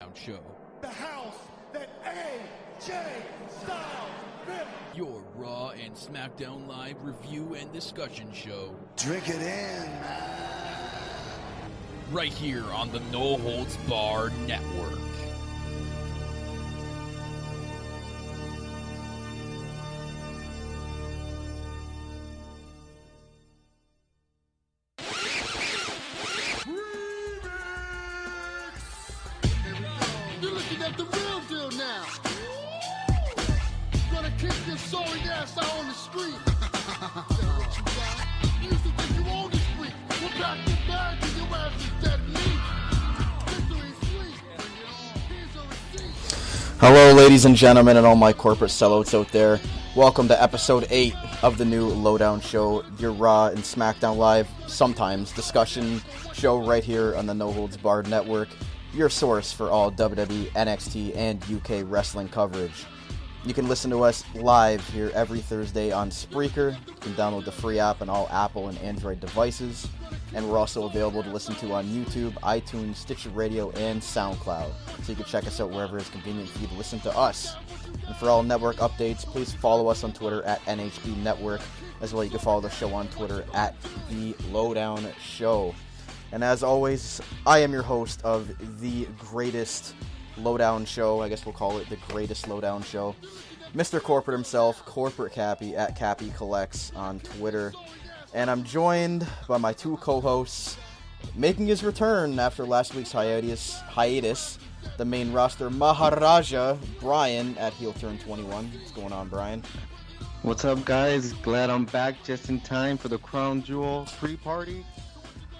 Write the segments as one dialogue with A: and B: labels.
A: Lowdown Show.
B: The house that AJ Styles built.
A: Your Raw and Smackdown Live review and discussion show.
B: Drink it in, man.
A: Right here on the No Holds Barred Network.
C: You're looking at the real deal now. Gonna kick your sorry ass out on the street. What you got? You used to think you owned the street. We'll pack your bags and your ass is dead meat. Victory sweet. Here's your receipt.
D: Hello, ladies and gentlemen, and all my corporate sellouts out there. Welcome to episode 8 of the new Lowdown Show, your Raw and Smackdown Live, sometimes, discussion show right here on the No Holds Barred Network, your source for all WWE, NXT, and UK wrestling coverage. You can listen to us live here every Thursday on Spreaker. You can download the free app on all Apple and Android devices. And we're also available to listen to on YouTube, iTunes, Stitcher Radio, and SoundCloud. So you can check us out wherever it's convenient for you to listen to us. And for all network updates, please follow us on Twitter at NHB Network. As well, you can follow the show on Twitter at The Lowdown Show. And as always, I am your host of the greatest Lowdown Show. I guess we'll call it the greatest Lowdown Show. Mr. Corporate himself, Corporate Cappy at Cappy Collects on Twitter. And I'm joined by my two co-hosts, making his return after last week's hiatus, the main roster Maharaja, Brian at Heel Turn 21. What's going on, Brian?
E: What's up, guys? Glad I'm back just in time for the Crown Jewel pre-party.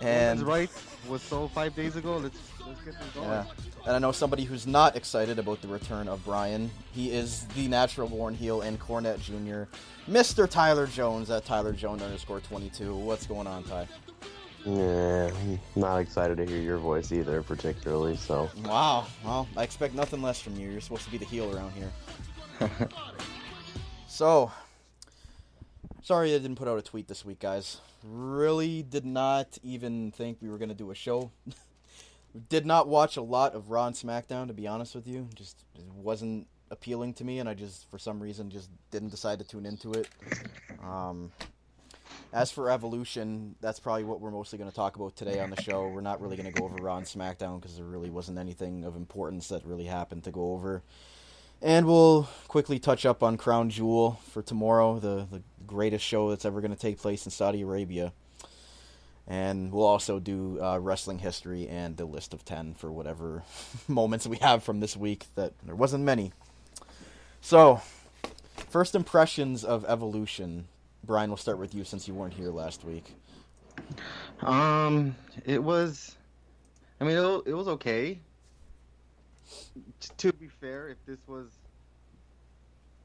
D: And
E: right was sold 5 days ago. Let's get this going.
D: Yeah. And I know somebody who's not excited about the return of Brian. He is the natural-born heel and Cornette Jr., Mr. Tyler Jones at TylerJones_22. What's going on, Ty?
F: Yeah, I'm not excited to hear your voice either, particularly, so.
D: Wow. Well, I expect nothing less from you. You're supposed to be the heel around here. So, sorry I didn't put out a tweet this week, guys. Really did not even think we were going to do a show. Did not watch a lot of Raw and SmackDown, to be honest with you. Just it wasn't appealing to me, and I just, for some reason, just didn't decide to tune into it. As for Evolution, that's probably what we're mostly going to talk about today on the show. We're not really going to go over Raw and SmackDown because there really wasn't anything of importance that really happened to go over. And we'll quickly touch up on Crown Jewel for tomorrow, the greatest show that's ever going to take place in Saudi Arabia. And we'll also do wrestling history and the list of 10 for whatever moments we have from this week. That there wasn't many. So, first impressions of Evolution. Brian, we'll start with you since you weren't here last week.
E: It was okay. To be fair, if this was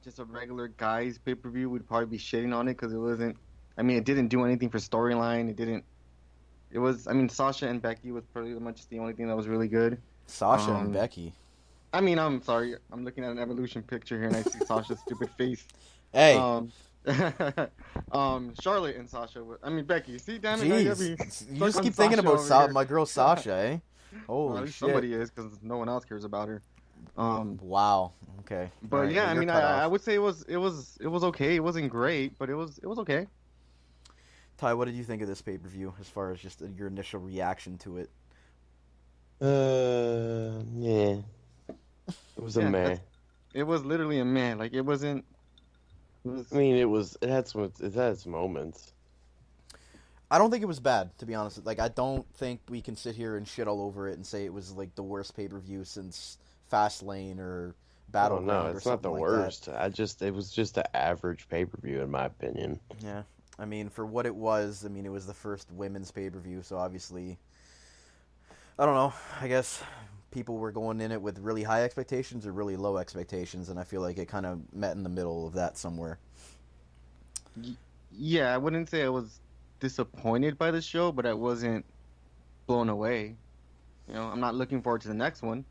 E: just a regular guys pay-per-view, we'd probably be shitting on it because it wasn't. I mean, it didn't do anything for storyline. It was. I mean, Sasha and Becky was pretty much the only thing that was really good.
D: Sasha and Becky.
E: I mean, I'm sorry. I'm looking at an Evolution picture here, and I see Sasha's stupid face.
D: Hey.
E: Charlotte and Sasha. I mean, Becky. See, damn it.
D: Jeez. You just keep thinking about my girl Sasha, eh? Holy
E: at least
D: shit.
E: Somebody is, because no one else cares about her.
D: Wow. Okay.
E: But
D: right,
E: yeah,
D: well,
E: I mean, I would say it was okay. It wasn't great, but it was okay.
D: Ty, what did you think of this pay-per-view as far as just your initial reaction to it?
F: Yeah. It was a meh.
E: It was literally a meh. Like, it wasn't.
F: I mean, it had its moments.
D: I don't think it was bad, to be honest. Like, I don't think we can sit here and shit all over it and say it was like the worst pay-per-view since Fastlane or Battleground.
F: No, it's not the worst. It was just an average pay-per-view in my opinion.
D: Yeah. I mean, for what it was, it was the first women's pay-per-view, so obviously, I don't know, I guess people were going in it with really high expectations or really low expectations, and I feel like it kind of met in the middle of that somewhere.
E: Yeah, I wouldn't say I was disappointed by the show, but I wasn't blown away. You know, I'm not looking forward to the next one,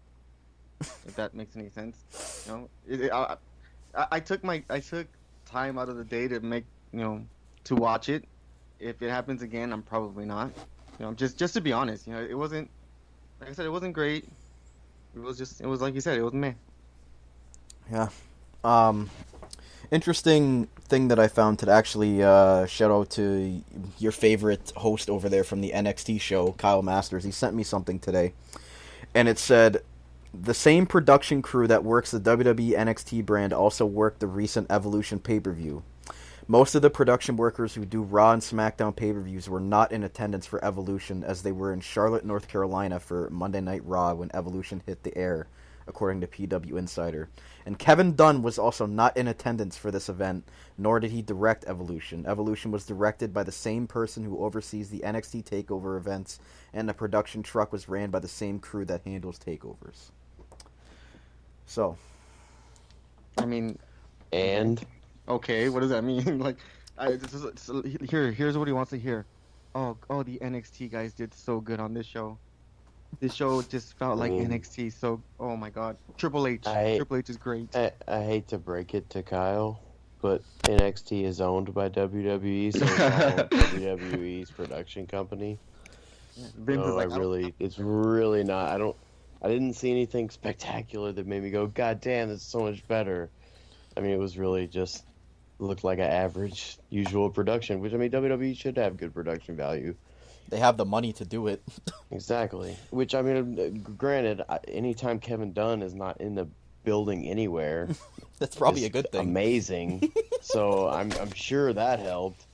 E: if that makes any sense. You know, I took time out of the day to to watch it. If it happens again, I'm probably not. You know, just to be honest, you know, it wasn't, like I said, it wasn't great. it was like you said, it was meh.
D: Yeah. Interesting thing that I found to actually shout out to your favorite host over there from the NXT show, Kyle Masters. He sent me something today, and it said the same production crew that works the WWE NXT brand also worked the recent Evolution pay-per-view. Most of the production workers who do Raw and SmackDown pay-per-views were not in attendance for Evolution, as they were in Charlotte, North Carolina for Monday Night Raw when Evolution hit the air, according to PW Insider. And Kevin Dunn was also not in attendance for this event, nor did he direct Evolution. Evolution was directed by the same person who oversees the NXT TakeOver events, and the production truck was ran by the same crew that handles takeovers. So,
E: I mean,
F: And
E: okay, what does that mean? Like, here's what he wants to hear. Oh, the NXT guys did so good on this show. This show just felt like NXT. So, oh my God, Triple H is great.
F: I hate to break it to Kyle, but NXT is owned by WWE, so it's all WWE's production company.
E: Vince is like,
F: it's really not. I didn't see anything spectacular that made me go, God damn, this is so much better. I mean, it was really just looked like an average, usual production, which, I mean, WWE should have good production value.
D: they have the money to do it.
F: Exactly. Which, I mean, granted, anytime Kevin Dunn is not in the building anywhere,
D: That's probably
F: is
D: a good thing.
F: Amazing. So I'm sure that helped.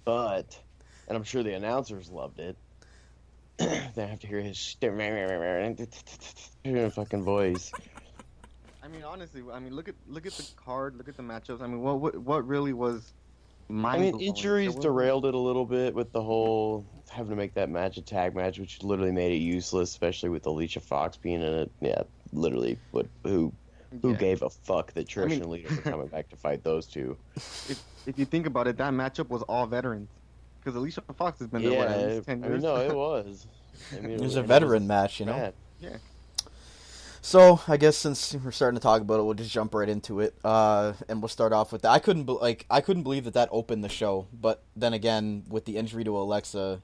F: But, and I'm sure the announcers loved it. They have to hear his fucking voice.
E: I mean, honestly, look at the card, look at the matchups. I mean, what really was mind-blowing?
F: Injuries derailed it a little bit with the whole having to make that match a tag match, which literally made it useless, especially with Alicia Fox being in it. Yeah, literally. Who gave a fuck that Trish and Lita were coming back to fight those two?
E: If you think about it, that matchup was all veterans. Because Alicia Fox has been there, at least 10 years?
F: No, it was.
D: It was a veteran match, you know?
F: Bad.
E: Yeah.
D: So, I guess since we're starting to talk about it, we'll just jump right into it, and we'll start off with that. I couldn't believe that opened the show, but then again, with the injury to Alexa,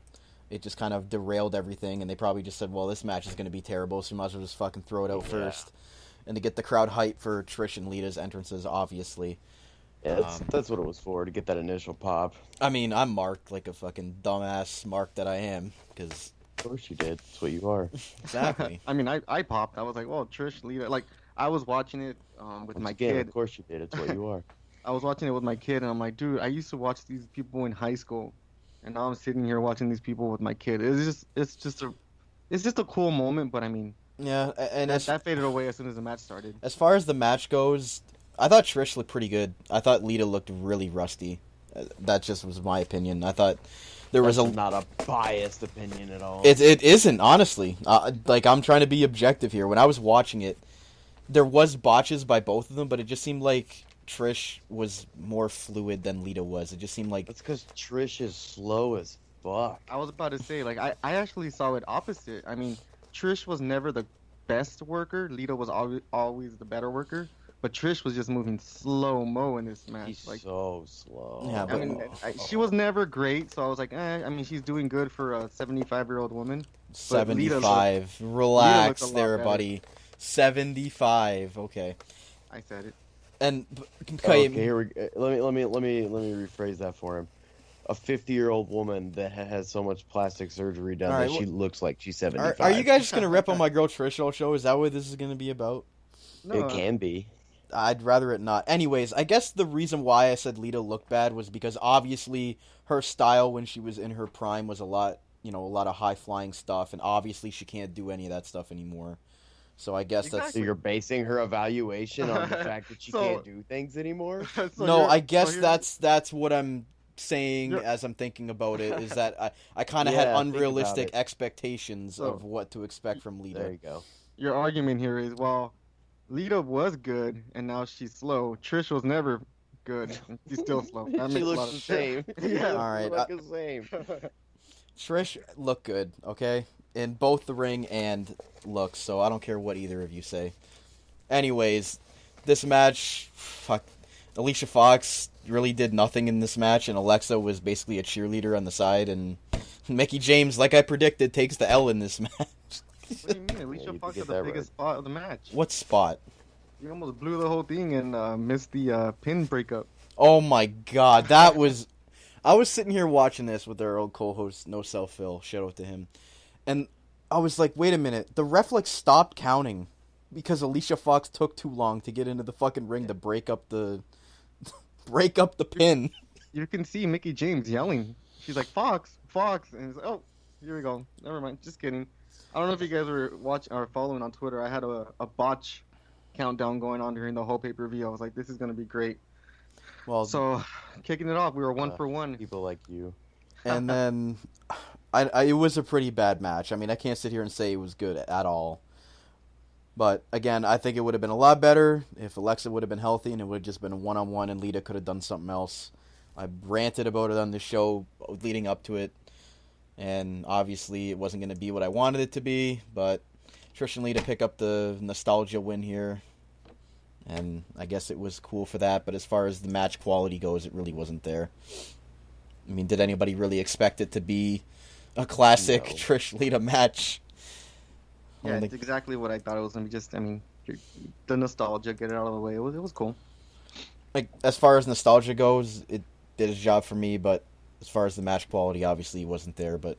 D: it just kind of derailed everything, and they probably just said, well, this match is going to be terrible, so we might as well just fucking throw it out first, and to get the crowd hyped for Trish and Lita's entrances, obviously.
F: Yeah, that's what it was for, to get that initial pop.
D: I mean, I'm marked like a fucking dumbass mark that I am, because...
F: Of course you did. That's what you are.
D: Exactly.
E: I mean, I popped. I was like, well, Trish, Lita. Like, I was watching it with my kid.
F: Of course you did. It's what you are.
E: I was watching it with my kid, and I'm like, dude, I used to watch these people in high school, and now I'm sitting here watching these people with my kid. It's just a cool moment, but I mean,
D: yeah, and
E: that faded away as soon as the match started.
D: As far as the match goes, I thought Trish looked pretty good. I thought Lita looked really rusty. That just was my opinion. I thought there was
F: not a biased opinion at all.
D: It isn't, honestly. Like, I'm trying to be objective here. When I was watching it, there was botches by both of them, but it just seemed like Trish was more fluid than Lita was. It just seemed like...
F: That's because Trish is slow as fuck.
E: I was about to say, like, I actually saw it opposite. I mean, Trish was never the best worker. Lita was always the better worker. But Trish was just moving slow-mo in this match.
F: She's
E: like,
F: so slow.
D: Yeah, but...
E: I mean, she was never great, so I was like, I mean, she's doing good for a 75-year-old woman.
D: 75. Relax there, buddy. 75. Okay.
E: I said it.
D: And...
F: Okay, here we go. Let me rephrase that for him. A 50-year-old woman that has so much plastic surgery done that she looks like she's 75.
D: Are you guys just going to rip on my girl Trish all show? Is that what this is going to be about?
E: No,
F: it can be.
D: I'd rather it not. Anyways, I guess the reason why I said Lita looked bad was because obviously her style when she was in her prime was a lot of high-flying stuff, and obviously she can't do any of that stuff anymore. So I guess that's...
F: So you're basing her evaluation on the fact that she can't do things anymore?
D: I guess that's what I'm saying as I'm thinking about it, is that I kind of had unrealistic expectations of what to expect from Lita.
F: There you go.
E: Your argument here is, well, Lita was good, and now she's slow. Trish was never good, and she's still slow. That
F: She
E: makes a
F: looks
E: lot
F: the
E: of
F: same.
E: Yeah.
D: All right.
F: Look the same.
D: Trish looked good, okay? In both the ring and looks, so I don't care what either of you say. Anyways, this match, Alicia Fox really did nothing in this match, and Alexa was basically a cheerleader on the side, and Mickie James, like I predicted, takes the L in this match.
E: What do you mean? Alicia
F: You
E: Fox
F: get
E: at the
F: that
E: biggest spot of the match.
D: What spot?
E: You almost blew the whole thing and missed the pin breakup.
D: Oh my god, that was... I was sitting here watching this with our old co-host, No Self Phil, shout out to him, and I was like, wait a minute, the ref like stopped counting because Alicia Fox took too long to get into the fucking ring to break up the pin.
E: You can see Mickey James yelling. She's like, Fox, Fox, and he's like, oh, here we go. Never mind, just kidding. I don't know if you guys were watching or following on Twitter. I had a botch countdown going on during the whole pay-per-view. I was like, this is gonna be great.
D: Well,
E: So, kicking it off, we were 1-for-1.
F: People like you.
D: and then it was a pretty bad match. I mean, I can't sit here and say it was good at all. But again, I think it would have been a lot better if Alexa would have been healthy and it would have just been a one-on-one and Lita could have done something else. I ranted about it on the show leading up to it, and obviously it wasn't going to be what I wanted it to be, but Trish and Lita pick up the nostalgia win here, and I guess it was cool for that, but as far as the match quality goes, it really wasn't there. I mean, did anybody really expect it to be a classic
F: No.
D: Trish Lita match? I
E: Yeah,
D: don't
E: it's
D: think-
E: exactly what I thought it was gonna be. Just, I mean, the nostalgia, get it out of the way. It was cool.
D: like, as far as nostalgia goes, it did its job for me, but as far as the match quality, obviously it wasn't there, but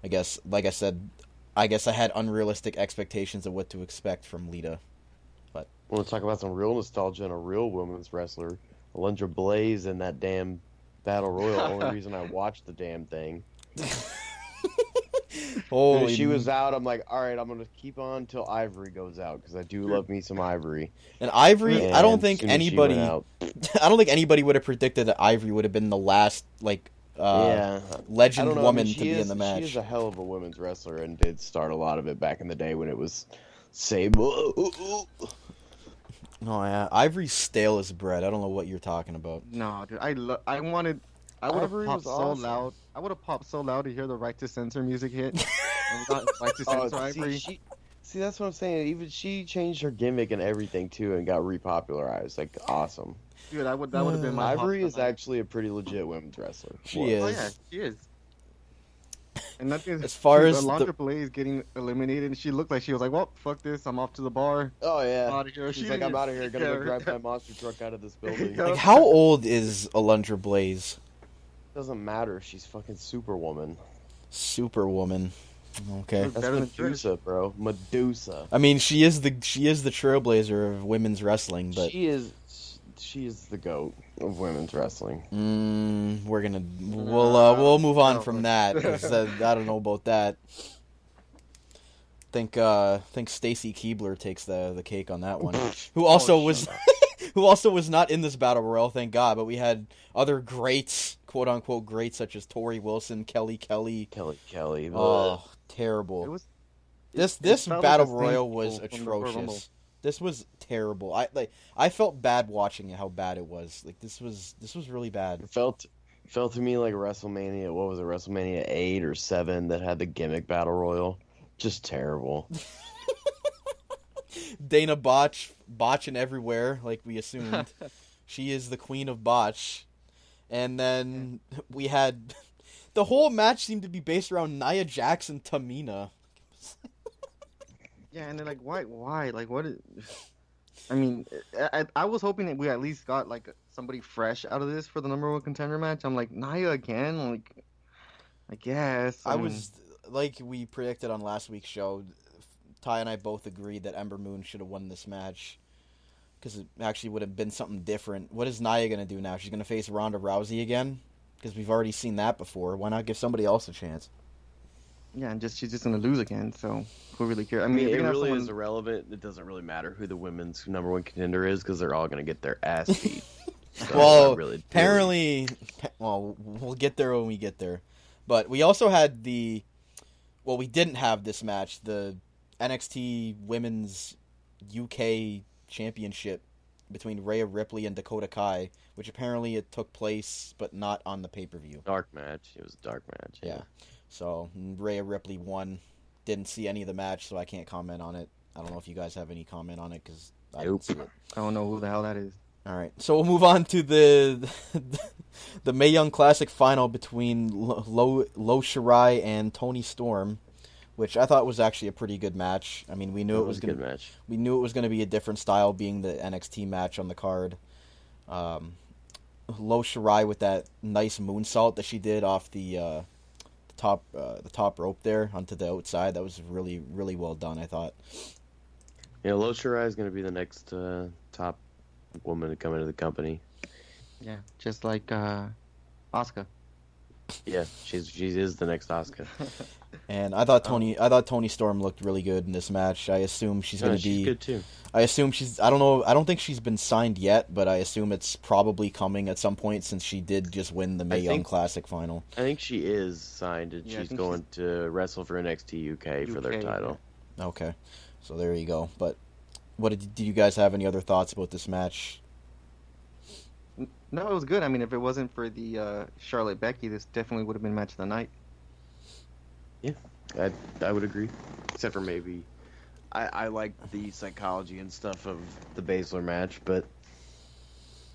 D: I guess, like I said, I had unrealistic expectations of what to expect from Lita.
F: I want to talk about some real nostalgia and a real women's wrestler. Alundra Blaze and that damn Battle Royal. Only reason I watched the damn thing.
D: Holy
F: When she was out, I'm like, all right, I'm going to keep on till Ivory goes out, because I do love me some Ivory.
D: And Ivory,
F: And
D: I don't
F: as
D: think
F: soon as she
D: anybody,
F: went out-
D: I don't think anybody would have predicted that Ivory would have been the last, like,
F: I
D: legend
F: don't know,
D: woman
F: I mean,
D: to be in the match.
F: She is a hell of a women's wrestler and did start a lot of it back in the day when it was Sable.
D: No, yeah, Ivory's stale as bread. I don't know what you're talking about.
E: No, dude, I would have
F: Ivory
E: popped
F: was
E: so
F: awesome.
E: loud. I would have popped so loud to hear the Right to Censor music hit. And we got Right to Censor Ivory.
F: See, that's what I'm saying. Even she changed her gimmick and everything too, and got repopularized. Like, awesome.
E: Dude, that would have been my
F: Ivory
E: pop
F: is
E: of the night.
F: actually a pretty legit women's wrestler.
D: She
F: Was.
D: is.
E: Oh yeah, she is. And nothing.
D: As far as
E: Alundra Blaze getting eliminated, she looked like she was like, "Well, fuck this, I'm off to the bar."
F: Oh yeah.
E: Outta here.
F: She's
E: She
F: like,
E: didn't
F: I'm out of here. Gonna go
E: care.
F: drive my monster truck out of this building.
E: Yeah.
D: Like, how old is Alundra Blaze?
F: Doesn't matter. She's fucking Superwoman.
D: Superwoman. Okay.
E: Look
F: That's
E: better than Trish.
F: Medusa, bro. Medusa.
D: I mean, she is the trailblazer of women's wrestling, but
F: She is the goat of women's wrestling.
D: we'll move on from that, 'cause, I don't know about that. Think Stacy Keibler takes the cake on that one. Who also was who also was not in this battle royal, thank God. But we had other greats, quote unquote greats, such as Tori Wilson, Kelly.
F: Kelly.
D: Oh, terrible!
E: It was.
D: This
E: felt
D: battle
E: like a
D: royal was
E: staple from the Royal Rumble.
D: atrocious. This was terrible. I felt bad watching it. How bad it was. Like this was really bad.
F: It felt to me like WrestleMania. What was it? WrestleMania 8 or 7 that had the gimmick battle royal. Just terrible.
D: Dana botching everywhere, like we assumed. She is the queen of botch. And then we had the whole match seemed to be based around Nia Jax and Tamina.
E: Yeah, and they're like, why? Like, what is... I mean, I was hoping that we at least got, like, somebody fresh out of this for the number one contender match. I'm like, Nia again? Like, I guess.
D: I was, like we predicted on last week's show, Ty and I both agreed that Ember Moon should have won this match. Because it actually would have been something different. What is Nia going to do now? She's going to face Ronda Rousey again? Because we've already seen that before. Why not give somebody else a chance?
E: Yeah, and she's just going to lose again, so who really cares? I
F: I
E: mean,
F: mean,
E: if
F: it
E: you're gonna have
F: really
E: someone...
F: is irrelevant. It doesn't really matter who the women's number one contender is because they're all going to get their ass beat. So
D: Well,
F: not really
D: apparently, well, we'll get there when we get there. But we also had we didn't have this match, the NXT Women's UK Championship between Rhea Ripley and Dakota Kai, which apparently it took place, but not on the pay-per-view.
F: dark match. It was a dark match.
D: Yeah. So Rhea Ripley won. Didn't see any of the match, so I can't comment on it. I don't know if you guys have any comment on it, because I didn't see it.
E: I don't know who the hell that is.
D: All right, so we'll move on to the Mae Young Classic final between Lo Shirai and Toni Storm, which I thought was actually a pretty good match. I mean, we knew
F: That
D: it was
F: a
D: going
F: good match.
D: we knew it was going to be a different style, being the NXT match on the card. Lo Shirai with that nice moonsault that she did off the top rope there onto the outside. That was really, really well done, I thought.
F: Yeah, Lo Shirai is going to be the next top woman to come into the company.
E: Yeah, just like Asuka.
F: Yeah, she is the next Asuka.
D: And I thought Toni Storm looked really good in this match. I assume she's going to be.
F: She's good too.
D: I assume she's. I don't know. I don't think she's been signed yet, but I assume it's probably coming at some point since she did just win the Mae Young Classic final.
F: I think she is signed, and
E: Yeah,
F: she's going to wrestle for NXT UK for their title.
D: Okay, so there you go. But what did you guys have any other thoughts about this match?
E: No, it was good. I mean, if it wasn't for the Charlotte Becky, this definitely would have been match of the night.
F: Yeah, I would agree, except for maybe.
G: I like the psychology and stuff of the Baszler match, but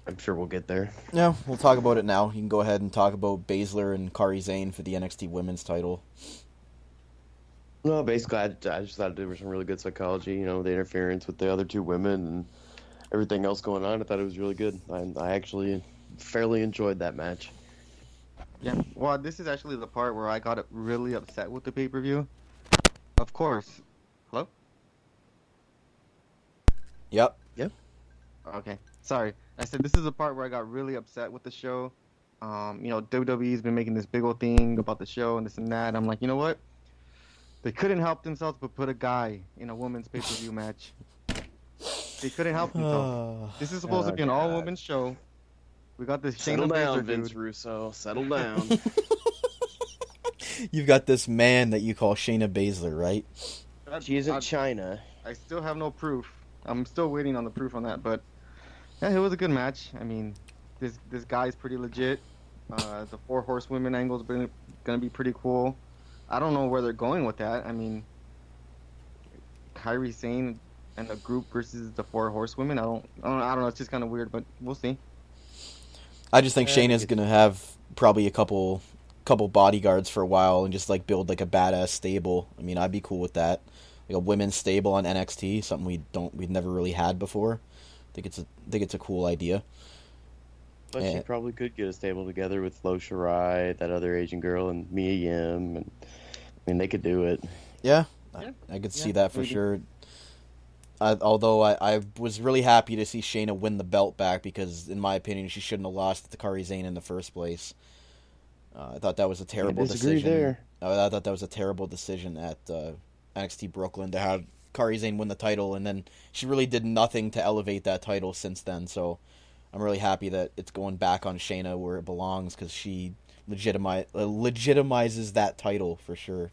F: I'm sure we'll get there.
D: Yeah, we'll talk about it now. You can go ahead and talk about Baszler and Kairi Sane for the NXT Women's title.
F: No, basically, I just thought there was some really good psychology. You know, the interference with the other two women and everything else going on. I thought it was really good. I actually fairly enjoyed that match.
E: Yeah. Well, this is actually the part where I got really upset with the pay-per-view. Of course. Hello?
D: Yep.
E: Okay. Sorry. I said this is the part where I got really upset with the show. WWE's been making this big old thing about the show and this and that. I'm like, you know what? They couldn't help themselves but put a guy in a women's pay-per-view match. They couldn't help themselves. This is supposed to be an all-women's show. We got this
G: settle
E: Shayna
G: down,
E: Baszler
G: Vince
E: dude.
G: Russo. Settle down.
D: You've got this man that you call Shayna Baszler, right?
F: She isn't China.
E: I still have no proof. I'm still waiting on the proof on that, but yeah, it was a good match. I mean, this guy's pretty legit. The 4 horsewomen angle is gonna be pretty cool. I don't know where they're going with that. I mean, Kairi Sane and a group versus the 4 horsewomen. I don't know. It's just kind of weird, but we'll see.
D: I just think Shayna's gonna have probably a couple bodyguards for a while and just like build like a badass stable. I mean, I'd be cool with that. Like a women's stable on NXT, something we've never really had before. I think it's a cool idea.
F: But she probably could get a stable together with Lo Shirai, that other Asian girl, and Mia Yim. And I mean, they could do it.
D: Yeah, I could see that for sure. Although I was really happy to see Shayna win the belt back because, in my opinion, she shouldn't have lost to Kairi Sane in the first place. I thought that was a terrible decision.
F: There.
D: I thought that was a terrible decision at NXT Brooklyn to have Kairi Sane win the title, and then she really did nothing to elevate that title since then. So I'm really happy that it's going back on Shayna where it belongs because she legitimizes that title for sure.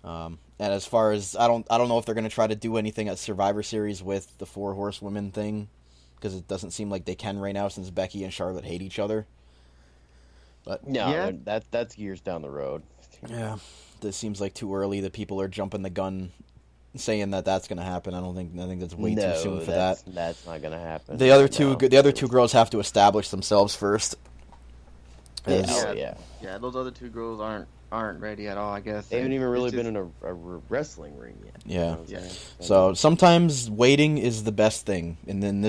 D: And as far as I don't know if they're going to try to do anything at Survivor Series with the 4 horsewomen thing because it doesn't seem like they can right now since Becky and Charlotte hate each other. But
F: No, that's years down the road.
D: yeah, this seems like too early. That people are jumping the gun, saying that that's going to happen. I think that's way too soon for that.
F: That's not going to happen.
D: The other two girls have to establish themselves first.
F: Yeah.
E: Yeah, those other 2 girls aren't ready at all, I guess.
F: They haven't even really been in a wrestling ring yet.
D: Yeah.
F: You know
D: So sometimes waiting is the best thing, and then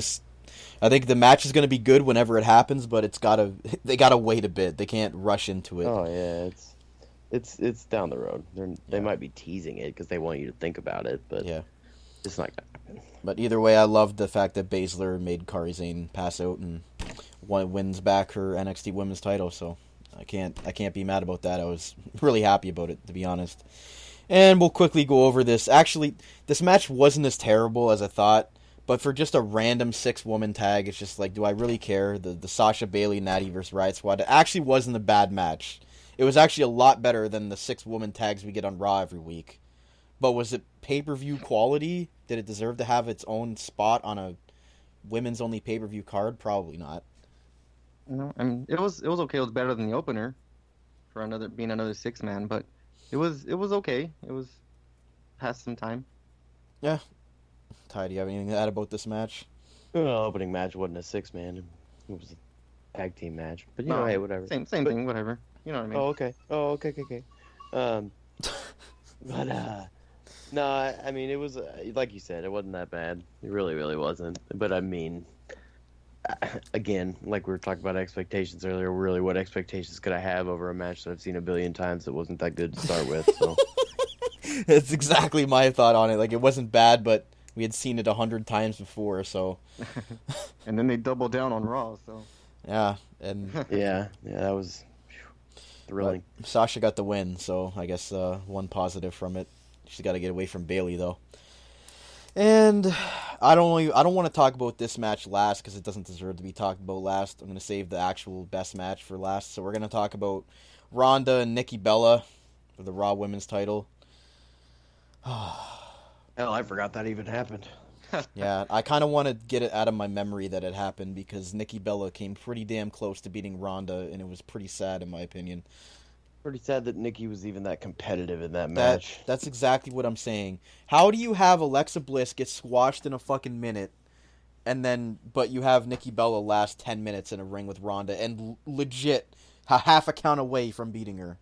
D: I think the match is going to be good whenever it happens, but they gotta wait a bit. They can't rush into it.
F: Oh yeah, it's down the road. They might be teasing it because they want you to think about it, but
D: Yeah.
F: it's not gonna happen.
D: But either way, I loved the fact that Baszler made Kairi Sane pass out and wins back her NXT Women's title. So I can't be mad about that. I was really happy about it, to be honest. And we'll quickly go over this. Actually, this match wasn't as terrible as I thought, but for just a random 6-woman tag, it's just like, do I really care? The Sasha Bailey, Natty vs. Riot Squad, it actually wasn't a bad match. It was actually a lot better than the 6-woman tags we get on Raw every week. But was it pay-per-view quality? Did it deserve to have its own spot on a women's-only pay-per-view card? Probably not.
E: No, I mean it was okay. It was better than the opener for being another 6-man, but it was okay. It was past some time.
D: Yeah. Ty, do you have anything to add about this match?
F: Well, opening match wasn't a 6-man. It was a tag team match. But hey, whatever.
E: Same thing, whatever. You know what I mean?
F: Oh, okay. But no, I mean it was like you said, it wasn't that bad. It really, really wasn't. But I mean, again, like we were talking about expectations earlier, really, what expectations could I have over a match that I've seen a billion times that wasn't that good to start with? So
D: That's exactly my thought on it. Like, it wasn't bad, but we had seen it 100 times before, so
E: And then they doubled down on Raw, so.
D: yeah. And
F: yeah, that was thrilling.
D: but Sasha got the win, so I guess one positive from it. She's got to get away from Bayley though. And I don't want to talk about this match last because it doesn't deserve to be talked about last. I'm going to save the actual best match for last. So we're going to talk about Ronda and Nikki Bella for the Raw Women's title.
F: Hell, I forgot that even happened.
D: Yeah, I kind of want to get it out of my memory that it happened because Nikki Bella came pretty damn close to beating Ronda, and it was pretty sad in my opinion.
F: Pretty sad that Nikki was even that competitive in that match.
D: That's exactly what I'm saying. How do you have Alexa Bliss get squashed in a fucking minute, but you have Nikki Bella last 10 minutes in a ring with Ronda and legit half a count away from beating her?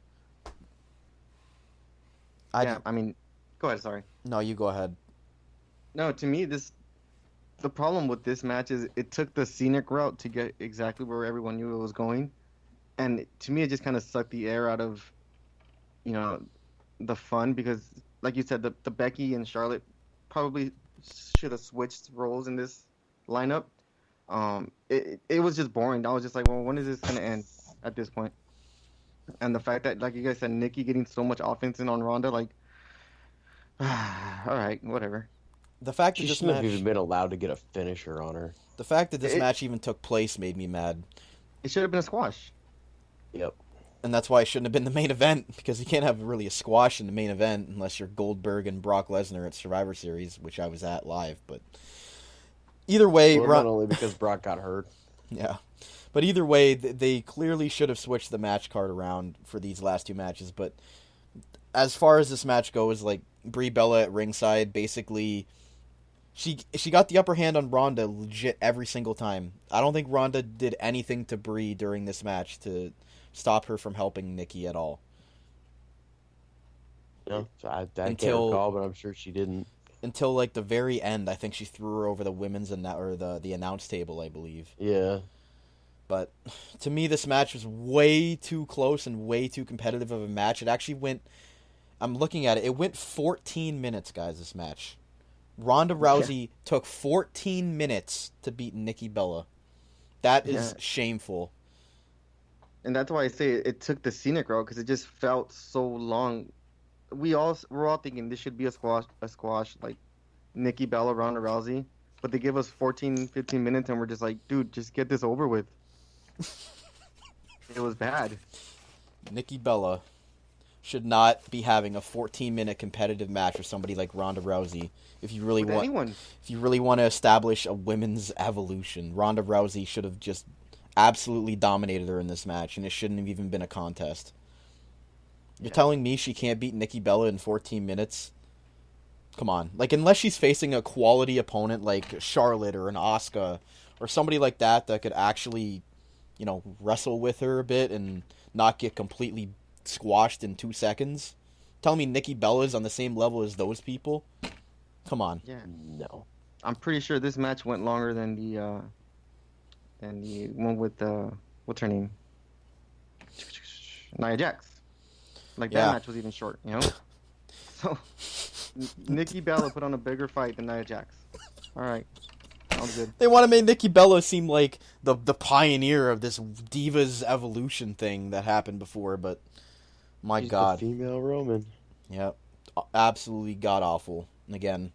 E: I mean, go ahead, sorry.
D: No, you go ahead.
E: No, to me, the problem with this match is it took the scenic route to get exactly where everyone knew it was going. And to me, it just kind of sucked the air out of, the fun because, like you said, the Becky and Charlotte probably should have switched roles in this lineup. It was just boring. I was just like, well, when is this going to end at this point? And the fact that, like you guys said, Nikki getting so much offense in on Ronda, like, all right, whatever.
D: The fact that
F: She
D: this
F: shouldn't
D: match,
F: have even been allowed to get a finisher on her.
D: the fact that this match even took place made me mad.
E: It should have been a squash.
F: Yep.
D: And that's why it shouldn't have been the main event, because you can't have really a squash in the main event unless you're Goldberg and Brock Lesnar at Survivor Series, which I was at live. But either way,
F: Well, not only because Brock got hurt.
D: yeah. But either way, they clearly should have switched the match card around for these last two matches. But as far as this match goes, like, Brie Bella at ringside, basically, she got the upper hand on Ronda legit every single time. I don't think Ronda did anything to Brie during this match to stop her from helping Nikki at all.
F: No, I can't recall, but I'm sure she didn't.
D: Until, like, the very end, I think she threw her over the women's or the announce table, I believe.
F: Yeah.
D: But to me, this match was way too close and way too competitive of a match. It actually went, I'm looking at it, it went 14 minutes, guys, this match. Ronda Rousey took 14 minutes to beat Nikki Bella. That is shameful.
E: And that's why I say it took the scenic route because it just felt so long. We're all thinking this should be a squash like Nikki Bella, Ronda Rousey, but they give us 14, 15 minutes and we're just like, dude, just get this over with. It was bad.
D: Nikki Bella should not be having a 14-minute competitive match with somebody like Ronda Rousey. If you really want to establish a women's evolution, Ronda Rousey should have just absolutely dominated her in this match, and it shouldn't have even been a contest. You're telling me she can't beat Nikki Bella in 14 minutes? Come on. Like, unless she's facing a quality opponent like Charlotte or an Asuka or somebody like that could actually, wrestle with her a bit and not get completely squashed in 2 seconds. Tell me Nikki Bella's on the same level as those people? Come on.
E: Yeah.
F: No.
E: I'm pretty sure this match went longer than the one with what's her name? Nia Jax. Like, that match was even short, So, Nikki Bella put on a bigger fight than Nia Jax. All right. Sounds good.
D: They want to make Nikki Bella seem like the pioneer of this Divas Evolution thing that happened before, but my
F: She's
D: God.
F: The female Roman.
D: Yep. Absolutely god-awful. And again,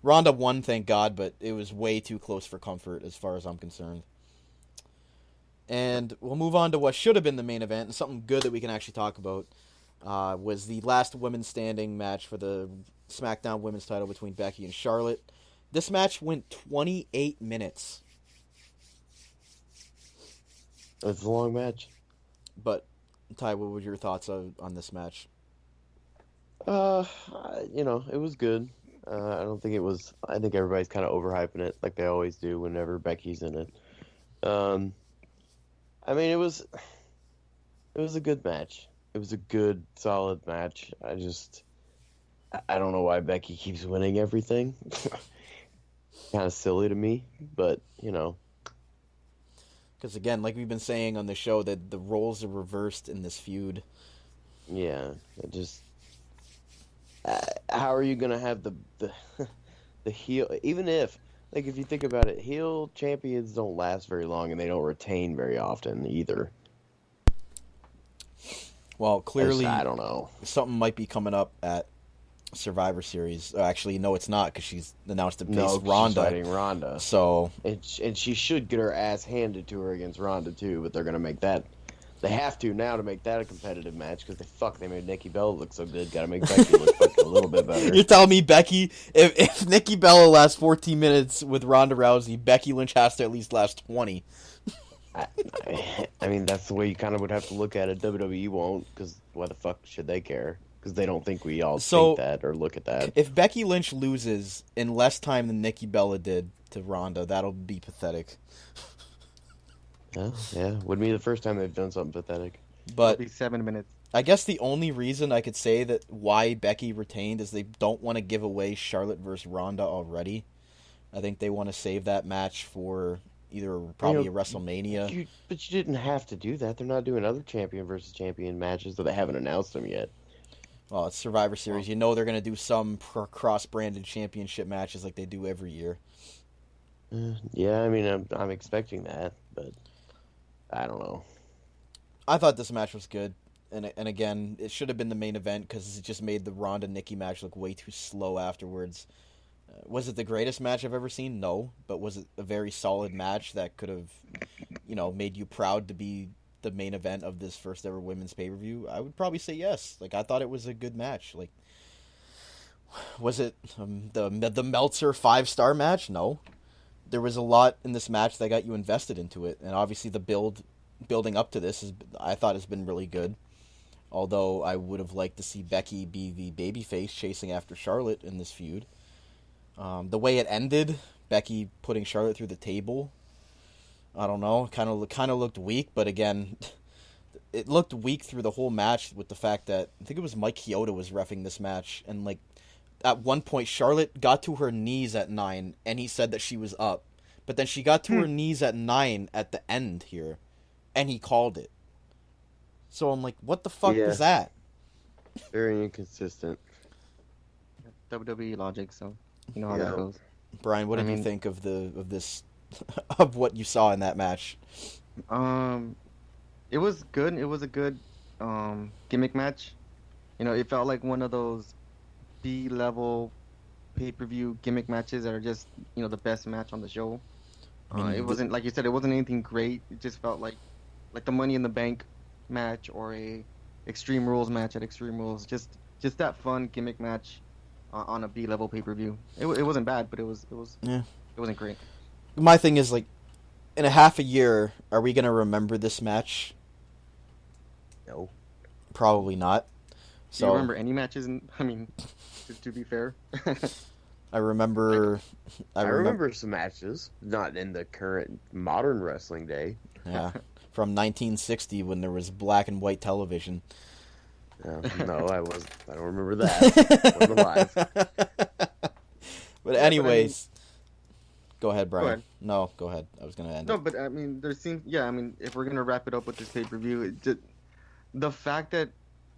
D: Ronda won, thank God, but it was way too close for comfort as far as I'm concerned. And we'll move on to what should have been the main event, and something good that we can actually talk about. Was the last women's standing match for the SmackDown women's title between Becky and Charlotte. This match went 28 minutes.
F: It's a long match.
D: But, Ty, what were your thoughts on this match?
F: It was good. I don't think it was... I think everybody's kind of overhyping it like they always do whenever Becky's in it. I mean, it was a good match. It was a good, solid match. I don't know why Becky keeps winning everything. Kind of silly to me, but
D: Because again, like we've been saying on the show, that the roles are reversed in this feud.
F: yeah, it just. How are you gonna have the the heel? Even if, like, if you think about it, heel champions don't last very long, and they don't retain very often either.
D: Well, clearly,
F: I don't know.
D: something might be coming up at Survivor Series. Actually, no, it's not, because she's announced to face
F: She's
D: Ronda.
F: fighting Ronda.
D: So,
F: And she should get her ass handed to her against Ronda too, but they're gonna make that. They have to now to make that a competitive match because they made Nikki Bella look so good. Got to make Becky look fucking a little bit better.
D: you're telling me Becky, if Nikki Bella lasts 14 minutes with Ronda Rousey, Becky Lynch has to at least last 20.
F: I mean, that's the way you kind of would have to look at it. WWE won't, because why the fuck should they care? Because they don't think we all think that or look at that.
D: If Becky Lynch loses in less time than Nikki Bella did to Ronda, that'll be pathetic.
F: Yeah, wouldn't be the first time they've done something pathetic.
D: But
E: It'll be 7 minutes.
D: I guess the only reason I could say that why Becky retained is they don't want to give away Charlotte versus Ronda already. I think they want to save that match for either probably a WrestleMania.
F: But you didn't have to do that. They're not doing other champion versus champion matches, so they haven't announced them yet.
D: Well, it's Survivor Series. You know they're going to do some cross-branded championship matches like they do every year.
F: Yeah, I mean, I'm expecting that, but I don't know.
D: I thought this match was good. And again, it should have been the main event because it just made the Ronda-Nikki match look way too slow afterwards. Was it the greatest match I've ever seen? No. But was it a very solid match that could have, made you proud to be the main event of this first ever women's pay-per-view? I would probably say yes. Like, I thought it was a good match. Like, was it the Meltzer 5-star match? No. There was a lot in this match that got you invested into it. And obviously the building up to this, I thought has been really good. Although I would have liked to see Becky be the babyface chasing after Charlotte in this feud. The way it ended, Becky putting Charlotte through the table, I don't know, kind of looked weak. But again, it looked weak through the whole match with the fact that I think it was Mike Chioda was reffing this match, and like at one point Charlotte got to her knees at 9, and he said that she was up, but then she got to her knees at 9 at the end here, and he called it. So I'm like, what the fuck was that?
F: Very inconsistent.
E: WWE logic, so you know how that goes.
D: Brian, what did you think of this of what you saw in that match?
E: It was good. It was a good gimmick match. It felt like one of those B-level pay-per-view gimmick matches that are just the best match on the show. It wasn't, like you said, it wasn't anything great. It just felt like the Money in the Bank match or a Extreme Rules match at Extreme Rules. Just that fun gimmick match on a B-level pay-per-view. It wasn't bad, but it wasn't great.
D: My thing is, like, in a half a year, are we going to remember this match?
F: No.
D: Probably not.
E: Do you remember any matches? To be fair.
D: I remember
F: some matches, not in the current modern wrestling day.
D: Yeah, from 1960 when there was black and white television.
F: No, I don't remember that. Wasn't alive.
D: But anyways, go ahead, Brian.
E: Go ahead.
D: No, go ahead. I was gonna end.
E: No,
D: it.
E: but if we're gonna wrap it up with this pay-per-view, the fact that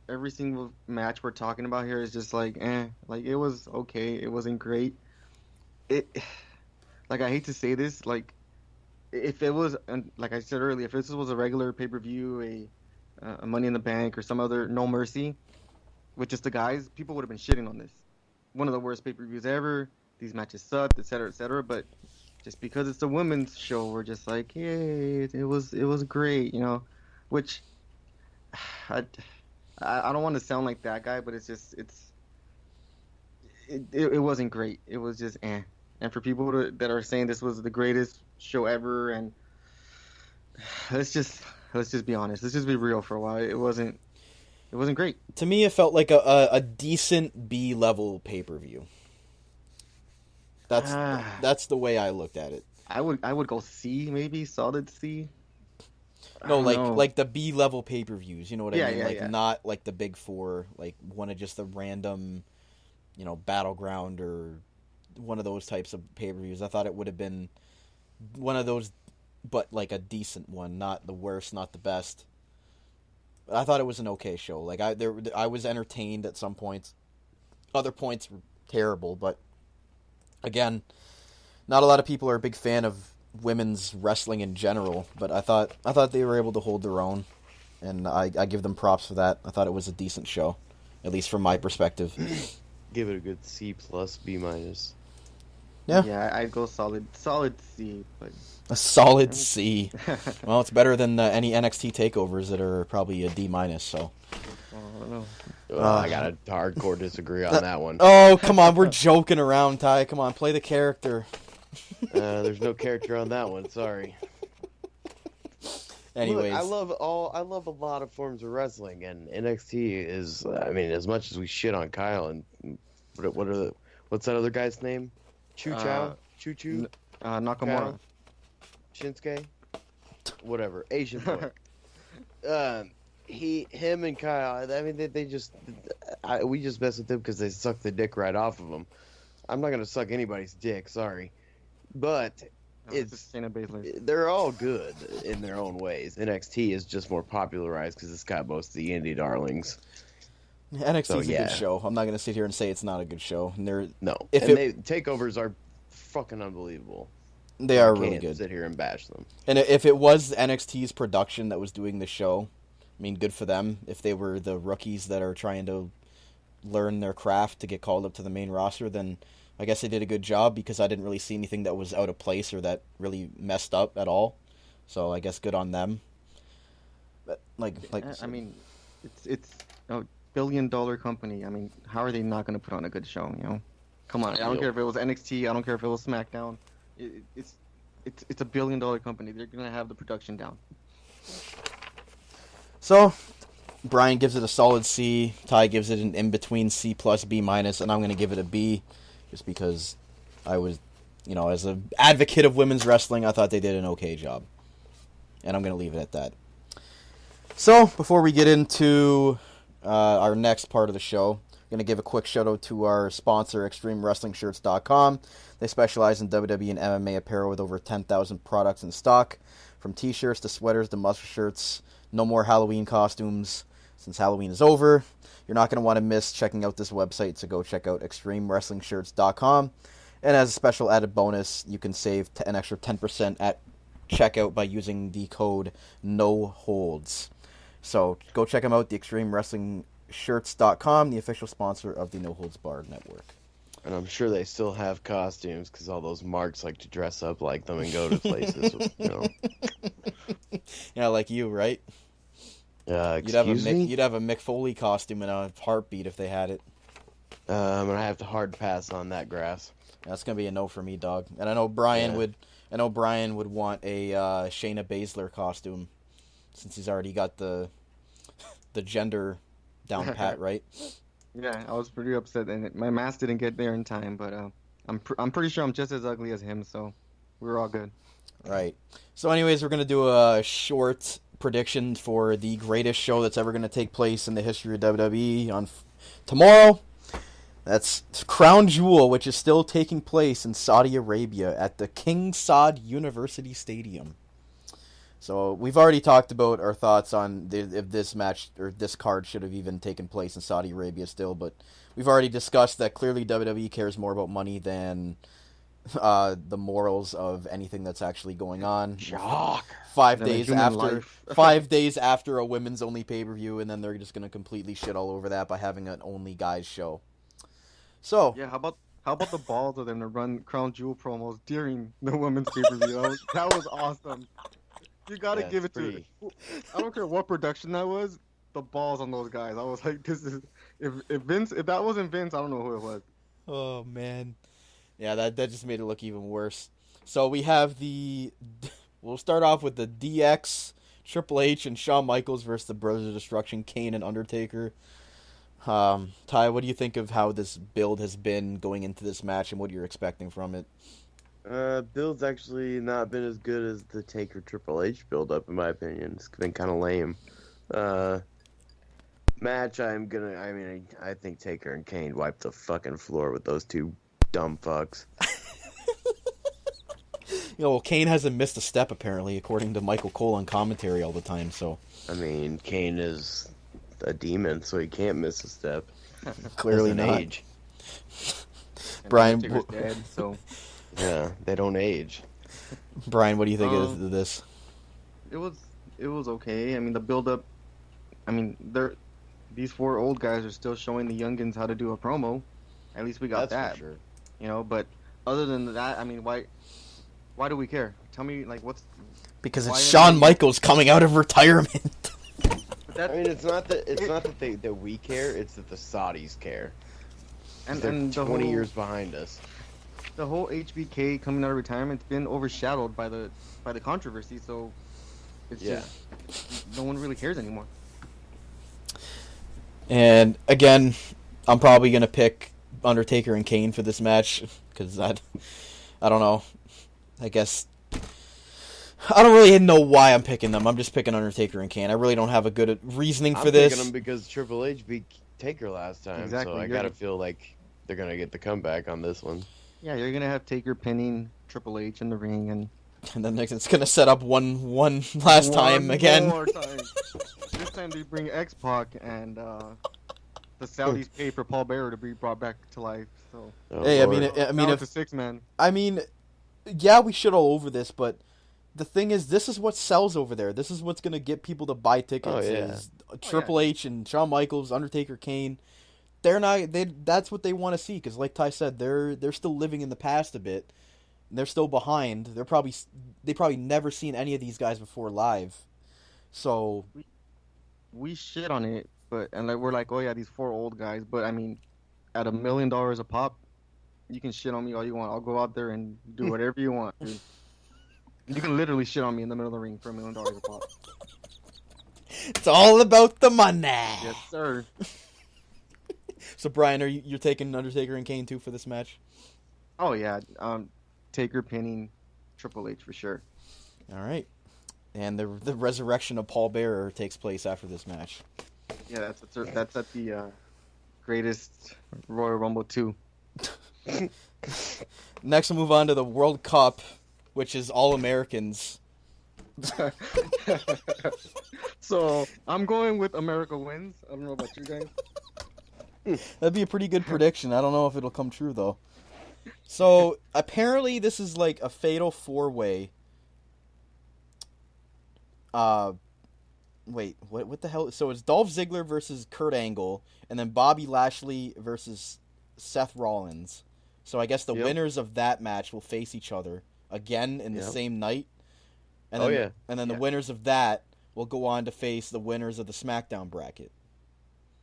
E: every single match we're talking about here is just like it was okay, it wasn't great. I hate to say this, if it was, like I said earlier, if this was a regular pay-per-view, a Money in the Bank or some other No Mercy with just the guys, people would have been shitting on this. One of the worst pay-per-views ever. These matches sucked, etc., etc. But just because it's a women's show, we're just like, hey, it was great, Which I don't want to sound like that guy, but it wasn't great. It was just And for people that are saying this was the greatest show ever, and let's just be honest. Let's just be real for a while. It wasn't great.
D: To me, it felt like a decent B-level pay-per-view. That's the way I looked at it.
E: I would go C, maybe solid C.
D: No,
E: don't know.
D: like the B level pay-per-views, you know what I
E: Yeah,
D: mean?
E: yeah,
D: Like
E: yeah.
D: not like the big four, like one of just the random, battleground or one of those types of pay-per-views. I thought it would have been one of those, but like a decent one, not the worst, not the best. But I thought it was an okay show. Like I was entertained at some points. Other points were terrible, but again, not a lot of people are a big fan of women's wrestling in general. But I thought they were able to hold their own, and I give them props for that. I thought it was a decent show, at least from my perspective.
F: Give it a good C plus, B minus.
D: Yeah.
E: I'd go solid C, but
D: A solid C. Well, it's better than any NXT takeovers that are probably a D minus. So.
E: I don't know.
F: I gotta hardcore disagree on that one.
D: Oh, come on, we're joking around, Ty. Come on, play the character.
F: There's no character on that one. Sorry.
D: Anyways,
F: Look, I love a lot of forms of wrestling, and NXT is. I mean, as much as we shit on Kyle and what's that other guy's name? Choo
E: Nakamura.
F: Shinsuke, whatever, Asian boy. Him and Kyle. I mean, we just mess with them because they suck the dick right off of them. I'm not gonna suck anybody's dick, sorry, but
E: It's Shayna Baszler.
F: they're all good in their own ways. NXT is just more popularized because it's got most of the indie darlings.
D: NXT's a
F: yeah.
D: good show. I'm not going to sit here and say it's not a good show. And
F: No,
D: If
F: takeovers are fucking unbelievable.
D: they are
F: I
D: really
F: can't
D: good.
F: sit here and bash them.
D: And if it was NXT's production that was doing the show, I mean, good for them. If they were the rookies that are trying to learn their craft to get called up to the main roster, then I guess they did a good job because I didn't really see anything that was out of place or that really messed up at all. So I guess good on them. But
E: I mean, it's a billion-dollar company. I mean, how are they not going to put on a good show? Come on. I don't care if it was NXT. I don't care if it was SmackDown. It's a billion-dollar company. They're going to have the production down.
D: So, Brian gives it a solid C. Ty gives it an in-between C plus B minus, and I'm going to give it a B just because I was, as an advocate of women's wrestling, I thought they did an okay job. And I'm going to leave it at that. So, before we get into our next part of the show, I'm going to give a quick shout-out to our sponsor, ExtremeWrestlingShirts.com. They specialize in WWE and MMA apparel with over 10,000 products in stock, from t-shirts to sweaters to muscle shirts. No more Halloween costumes since Halloween is over. You're not going to want to miss checking out this website, so go check out ExtremeWrestlingShirts.com. And as a special added bonus, you can save an extra 10% at checkout by using the code NOHOLDS. So go check them out, the ExtremeWrestlingShirts.com, the official sponsor of the No Holds Barred Network.
F: And I'm sure they still have costumes because all those marks like to dress up like them and go to places.
D: Yeah, like you, right?
F: Excuse me?
D: You'd have a Mick Foley costume in a heartbeat if they had it.
F: I'm gonna have to hard pass on that grass.
D: That's gonna be a no for me, dog. And I know Brian would want a Shayna Baszler costume, since he's already got the gender down pat, right?
E: Yeah, I was pretty upset, and my mask didn't get there in time. But I'm pretty sure I'm just as ugly as him, so we're all good.
D: Right. So, anyways, we're gonna do a short prediction for the greatest show that's ever gonna take place in the history of WWE on tomorrow. That's Crown Jewel, which is still taking place in Saudi Arabia at the King Saud University Stadium. So we've already talked about our thoughts on if this match or this card should have even taken place in Saudi Arabia still, but we've already discussed that clearly WWE cares more about money than the morals of anything that's actually going on.
F: Shock.
D: 5
E: Than a
D: days
E: human
D: after
E: life.
D: 5 days after a women's only pay-per-view, and then they're just going to completely shit all over that by having an only guys show. So,
E: Yeah, how about the balls of them to run Crown Jewel promos during the women's pay-per-view? That was awesome. You gotta
F: Yeah,
E: give it
F: it's pretty.
E: to. I don't care what production that was. The balls on those guys. I was like, this is if that wasn't Vince, I don't know who it was.
D: oh man. Yeah, that just made it look even worse. So we have we'll start off with the DX, Triple H, and Shawn Michaels versus the Brothers of Destruction, Kane and Undertaker. Ty, what do you think of how this build has been going into this match and what you're expecting from it?
F: Build's actually not been as good as the Taker Triple H build up, in my opinion. It's been kind of lame. Match, I think Taker and Kane wiped the fucking floor with those two dumb fucks.
D: Well, Kane hasn't missed a step apparently, according to Michael Cole on commentary all the time. So
F: I mean, Kane is a demon, so he can't miss a step.
D: clearly
F: Doesn't
D: not.
F: age.
D: Brian,
E: Taker's dead, so
F: Yeah, they don't age.
D: Brian, what do you think of this?
E: it was okay. I mean, the build up. I mean, these four old guys are still showing the youngins how to do a promo. At least we got
F: That's
E: that,
F: for sure.
E: But other than that, I mean, why do we care? Tell me, like, what's
D: Because
E: why
D: it's
E: are
D: Shawn
E: they-
D: Michaels coming out of retirement.
E: that,
F: I mean, it's not that we care; it's that the Saudis care.
E: and
F: They're
E: the
F: 20
E: whole,
F: years behind us.
E: the whole HBK coming out of retirement's been overshadowed by the controversy. So it's
F: Yeah.
E: just no one really cares anymore.
D: And again, I'm probably gonna pick Undertaker and Kane for this match because I don't know. I guess I don't really know why I'm picking them. I'm just picking Undertaker and Kane. I really don't have a good reasoning for
F: I'm
D: this.
F: picking them because Triple H beat Taker last time,
E: Exactly,
F: so I
E: you're-
F: gotta feel like they're gonna get the comeback on this one.
E: Yeah, you're gonna have Taker pinning Triple H in the ring and
D: And then next, it's gonna set up one last time
E: one
D: again.
E: more time. This time they bring X-Pac and the Saudis pay for Paul Bearer to be brought back to life. So
F: Oh,
D: Hey, I
F: Lord.
D: mean,
E: now
D: if
E: it's a 6-man.
D: I mean, yeah, we shit all over this, but the thing is, this is what sells over there. This is what's gonna get people to buy tickets.
F: Oh, yeah.
D: Is Triple H and Shawn Michaels, Undertaker, Kane. They're not. That's what they want to see because, like Ty said, they're still living in the past a bit. They're still behind. They probably never seen any of these guys before live. So
E: We shit on it, and we're like, oh yeah, these four old guys. But I mean, at $1 million a pop, you can shit on me all you want. I'll go out there and do whatever you want, dude. You can literally shit on me in the middle of the ring for $1 million a pop.
D: it's all about the money.
E: Yes, sir.
D: So Brian, you're taking Undertaker and Kane too for this match?
E: Oh yeah, Taker pinning Triple H for sure.
D: All right. And the resurrection of Paul Bearer takes place after this match.
E: Yeah, that's at the greatest Royal Rumble 2.
D: Next, we'll move on to the World Cup, which is all Americans.
E: So I'm going with America wins. I don't know about you guys.
D: That'd be a pretty good prediction. I don't know if it'll come true though. So apparently, this is like a fatal four-way. Wait, what the hell? So it's Dolph Ziggler versus Kurt Angle, and then Bobby Lashley versus Seth Rollins. So I guess the
F: Yep.
D: winners of that match will face each other again in the
F: Yep.
D: same night. And
F: Oh,
D: then,
F: yeah.
D: And then the
E: Yeah.
D: winners of that will go on to face the winners of the SmackDown bracket.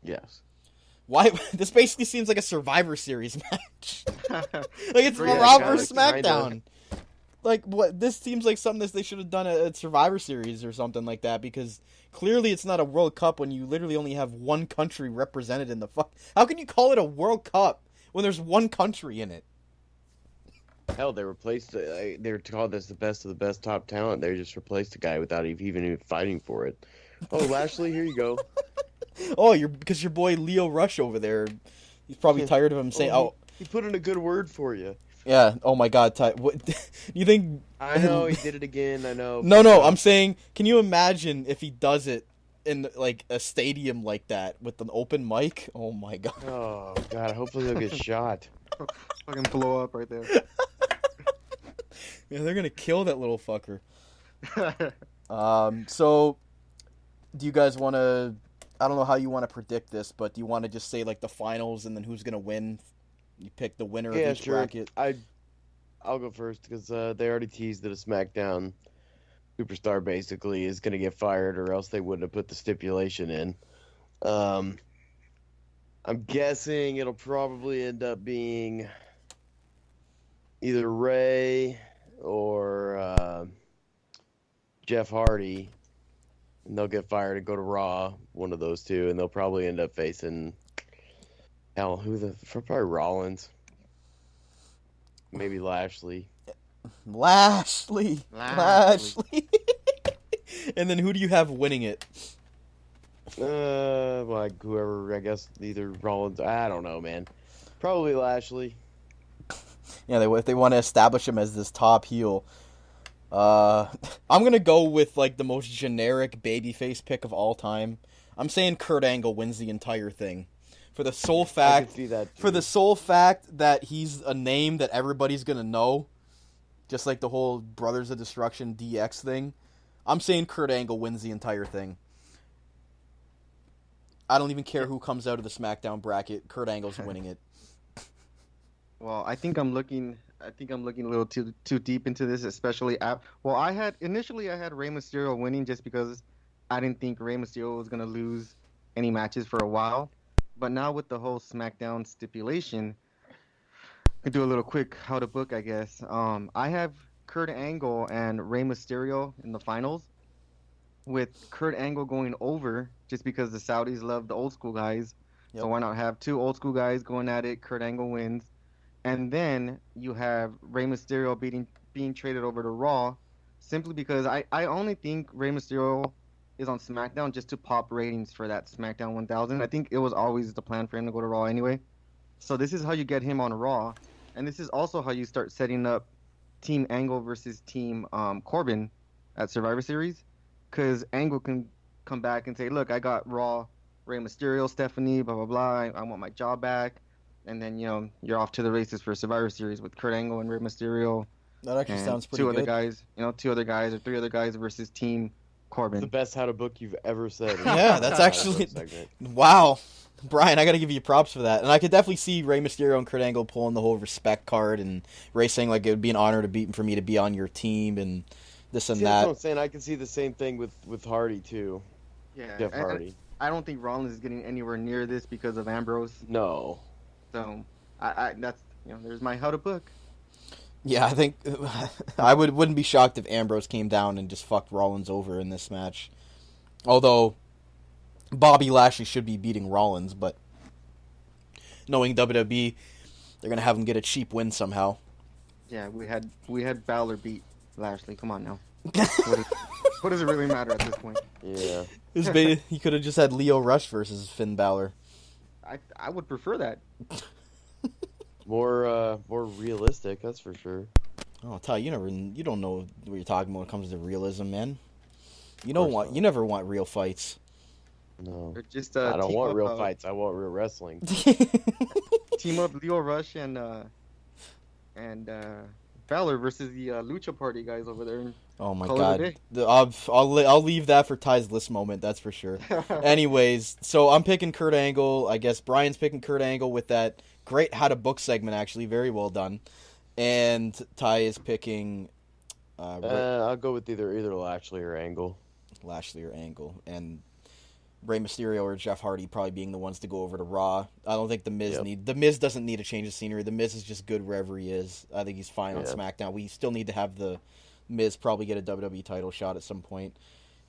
F: Yes.
D: Why? This basically seems like a Survivor Series match. Like it's
E: Yeah,
D: Raw
F: kinda,
D: versus
F: kinda.
D: SmackDown. Like what? This seems like something that they should have done at Survivor Series or something like that because clearly it's not a World Cup when you literally only have one country represented in the fuck. How can you call it a World Cup when there's one country in it?
F: Hell, they replaced. They were called as the best of the best top talent. They just replaced a guy without even fighting for it. Oh, Lashley, here you go.
D: Oh, because your boy Leo Rush over there, he's probably tired of him saying, "Oh,
F: He put in a good word for you.
D: yeah, oh my God, Ty, what? You think?"
F: I know he did it again. I know.
D: No, I'm saying, can you imagine if he does it in like a stadium like that with an open mic? Oh my God.
F: Oh God! Hopefully he'll get shot.
E: Fucking blow up right there.
D: Yeah, they're gonna kill that little fucker. So, do you guys want to? I don't know how you want to predict this, but do you want to just say like the finals and then who's gonna win? You pick the winner
F: Yeah,
D: of each
F: sure.
D: bracket.
F: I'll go first because they already teased that a SmackDown superstar basically is going to get fired, or else they wouldn't have put the stipulation in. I'm guessing it'll probably end up being either Ray or Jeff Hardy, and they'll get fired and go to Raw, one of those two, and they'll probably end up facing probably Rollins, maybe Lashley.
D: Lashley.
E: Lashley.
D: And then who do you have winning it?
F: Like whoever, I guess either Rollins. I don't know, man. Probably Lashley.
D: Yeah, if they want to establish him as this top heel. I'm gonna go with like the most generic babyface pick of all time. I'm saying Kurt Angle wins the entire thing. For the sole fact,
F: I can see that too.
D: for the sole fact that he's a name that everybody's gonna know, just like the whole Brothers of Destruction DX thing. I'm saying Kurt Angle wins the entire thing. I don't even care who comes out of the SmackDown bracket. Kurt Angle's winning it.
E: Well, I think I'm looking a little too deep into this, especially I had Rey Mysterio winning just because I didn't think Rey Mysterio was gonna lose any matches for a while. But now with the whole SmackDown stipulation, I could do a little quick how to book, I guess. I have Kurt Angle and Rey Mysterio in the finals, with Kurt Angle going over just because the Saudis love the old school guys.
D: Yep.
E: So why not have two old school guys going at it? Kurt Angle wins. And then you have Rey Mysterio being traded over to Raw, simply because I only think Rey Mysterio is on SmackDown just to pop ratings for that SmackDown 1000. I think it was always the plan for him to go to Raw anyway. So this is how you get him on Raw, and this is also how you start setting up Team Angle versus Team Corbin at Survivor Series, because Angle can come back and say, look, I got Raw, Rey Mysterio, Stephanie, blah, blah, blah, I want my job back. And then, you're off to the races for Survivor Series with Kurt Angle and Rey Mysterio.
D: That actually
E: and
D: sounds pretty
E: two
D: good.
E: other guys, two other guys or three other guys versus Team Corbin.
F: The best how to book you've ever said.
D: Yeah, that's actually... Wow. Brian, I gotta give you props for that. And I could definitely see Rey Mysterio and Kurt Angle pulling the whole respect card, and Rey saying, like, it would be an honor for me to be on your team, and this and
F: See,
D: that.
F: that's what I'm saying. I can see the same thing with Hardy, too.
E: Yeah,
F: Jeff Hardy.
E: I don't think Rollins is getting anywhere near this because of Ambrose.
F: No.
E: So, I that's, there's my how to book.
D: Yeah, I think I wouldn't be shocked if Ambrose came down and just fucked Rollins over in this match. Although Bobby Lashley should be beating Rollins, but knowing WWE, they're gonna have him get a cheap win somehow.
E: Yeah, we had Balor beat Lashley. Come on now. What does it really matter at this point?
F: Yeah.
D: He could have just had Leo Rush versus Finn Balor.
E: I would prefer that.
F: More realistic, that's for sure.
D: Oh, Ty, you don't know what you're talking about when it comes to realism, man. You never want real fights.
F: No.
E: Or just
F: I don't want real
E: up,
F: fights. I want real wrestling.
E: Team up Leo Rush and Balor versus the Lucha Party guys over there.
D: Oh my
E: Call it
D: God! I'll leave that for Ty's list moment. That's for sure. Anyways, so I'm picking Kurt Angle. I guess Brian's picking Kurt Angle with that great how to book segment. Actually, very well done. And Ty is picking.
F: I'll go with either Lashley or Angle.
D: Lashley or Angle, and Rey Mysterio or Jeff Hardy probably being the ones to go over to Raw. I don't think the Miz doesn't need a change of scenery. The Miz is just good wherever he is. I think he's fine on SmackDown. We still need to have the Miz probably get a WWE title shot at some point.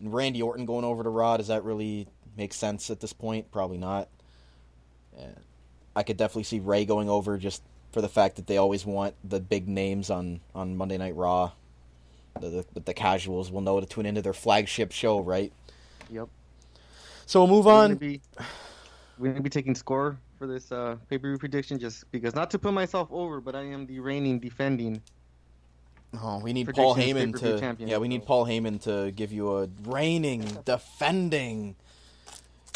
D: And Randy Orton going over to Raw, does that really make sense at this point? Probably not. I could definitely see Ray going over just for the fact that they always want the big names on Monday Night Raw. The casuals will know to tune into their flagship show, right?
E: Yep.
D: So we'll move on.
E: We're going to be taking score for this pay-per-view prediction, just because, not to put myself over, but I am the reigning, defending.
D: Oh, we need Paul Heyman
E: pay-per-view champion.
D: Yeah, we need Paul Heyman to give you a reigning, defending,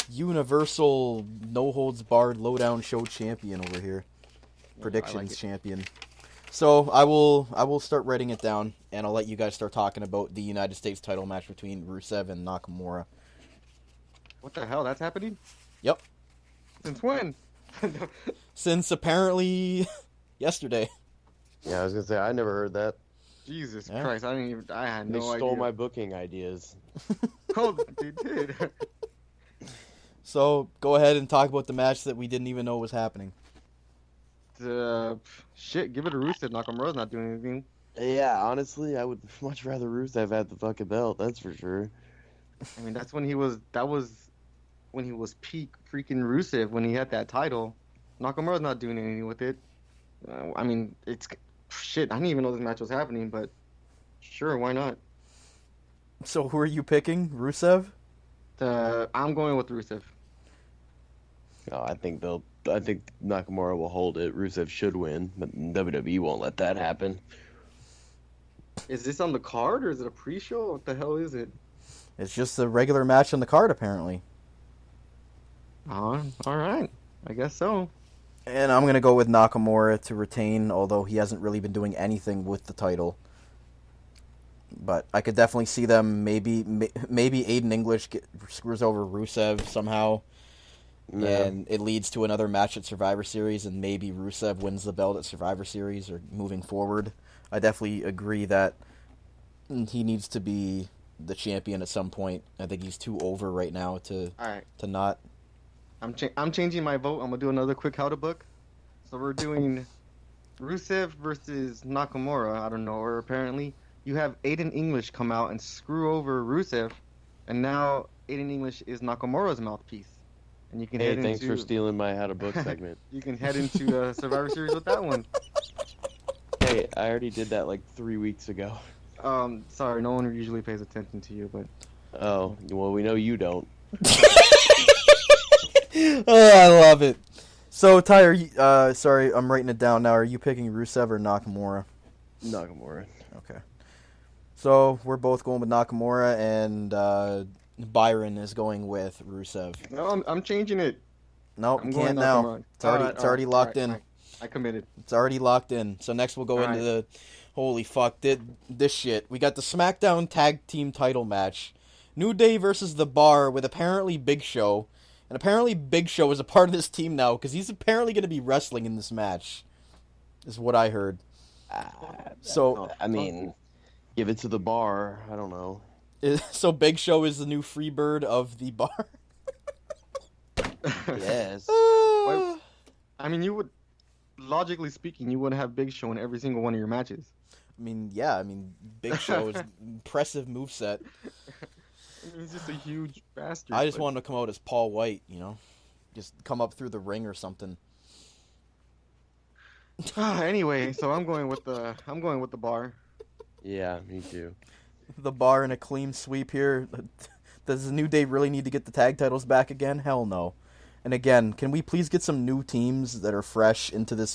D: universal, no holds barred, lowdown show champion over here. Predictions champion. So I will start writing it down, and I'll let you guys start talking about the United States title match between Rusev and Nakamura.
E: What the hell? That's happening?
D: Yep.
E: Since when?
D: Since apparently yesterday.
F: Yeah, I was gonna say I never heard that.
E: Jesus Christ! I had no idea.
F: They stole my booking ideas.
E: Oh, they did.
D: So go ahead and talk about the match that we didn't even know was happening.
E: Shit, give it a Rusev. Nakamura's not doing anything.
F: Yeah, honestly, I would much rather Rusev have the fucking belt. That's for sure.
E: I mean, that was when he was peak freaking Rusev, when he had that title. Nakamura's not doing anything with it. I mean, Shit, I didn't even know this match was happening, but sure, why not?
D: So who are you picking? Rusev?
E: I'm going with Rusev.
F: Oh, I think Nakamura will hold it. Rusev should win, but WWE won't let that happen.
E: Is this on the card or is it a pre-show? What the hell is it?
D: It's just a regular match on the card, apparently.
E: All right. I guess so.
D: And I'm going to go with Nakamura to retain, although he hasn't really been doing anything with the title. But I could definitely see them, maybe Aiden English screws over Rusev somehow, and it leads to another match at Survivor Series, and maybe Rusev wins the belt at Survivor Series or moving forward. I definitely agree that he needs to be the champion at some point. I think he's too over right now to not.
E: I'm changing my vote. I'm gonna do another quick how to book. So we're doing Rusev versus Nakamura. I don't know, or apparently you have Aiden English come out and screw over Rusev, and now Aiden English is Nakamura's mouthpiece. And you can
F: Hey, thanks for stealing my how to book segment.
E: You can head into Survivor Series with that one.
F: Hey, I already did that like 3 weeks ago.
E: Sorry, no one usually pays attention to you, but
F: Oh, well, we know you don't.
D: Oh, I love it. So, Ty, sorry, I'm writing it down now. Are you picking Rusev or Nakamura?
F: Nakamura.
D: Okay. So, we're both going with Nakamura, and Byron is going with Rusev.
E: no, I'm changing it.
D: Nope,
E: I'm
D: can't
E: going
D: now.
E: Nakamura.
D: It's already locked in.
E: Right. I committed.
D: It's already locked in. So next we'll go into the holy fuck this shit. We got the SmackDown Tag Team Title match. New Day versus The Bar with apparently Big Show. And apparently Big Show is a part of this team now because he's apparently going to be wrestling in this match. Is what I heard. So
F: I mean, give it to The Bar. I don't know.
D: So Big Show is the new Freebird of The Bar.
F: Yes.
E: I mean, you would, logically speaking, you wouldn't have Big Show in every single one of your matches.
D: I mean, yeah. I mean, Big Show is impressive moveset.
E: He's just a huge bastard.
D: I just want him to come out as Paul White, you know? Just come up through the ring or something.
E: Anyway, so I'm going with the Bar.
F: Yeah, me too.
D: The Bar in a clean sweep here. Does the New Day really need to get the tag titles back again? Hell no. And again, can we please get some new teams that are fresh into the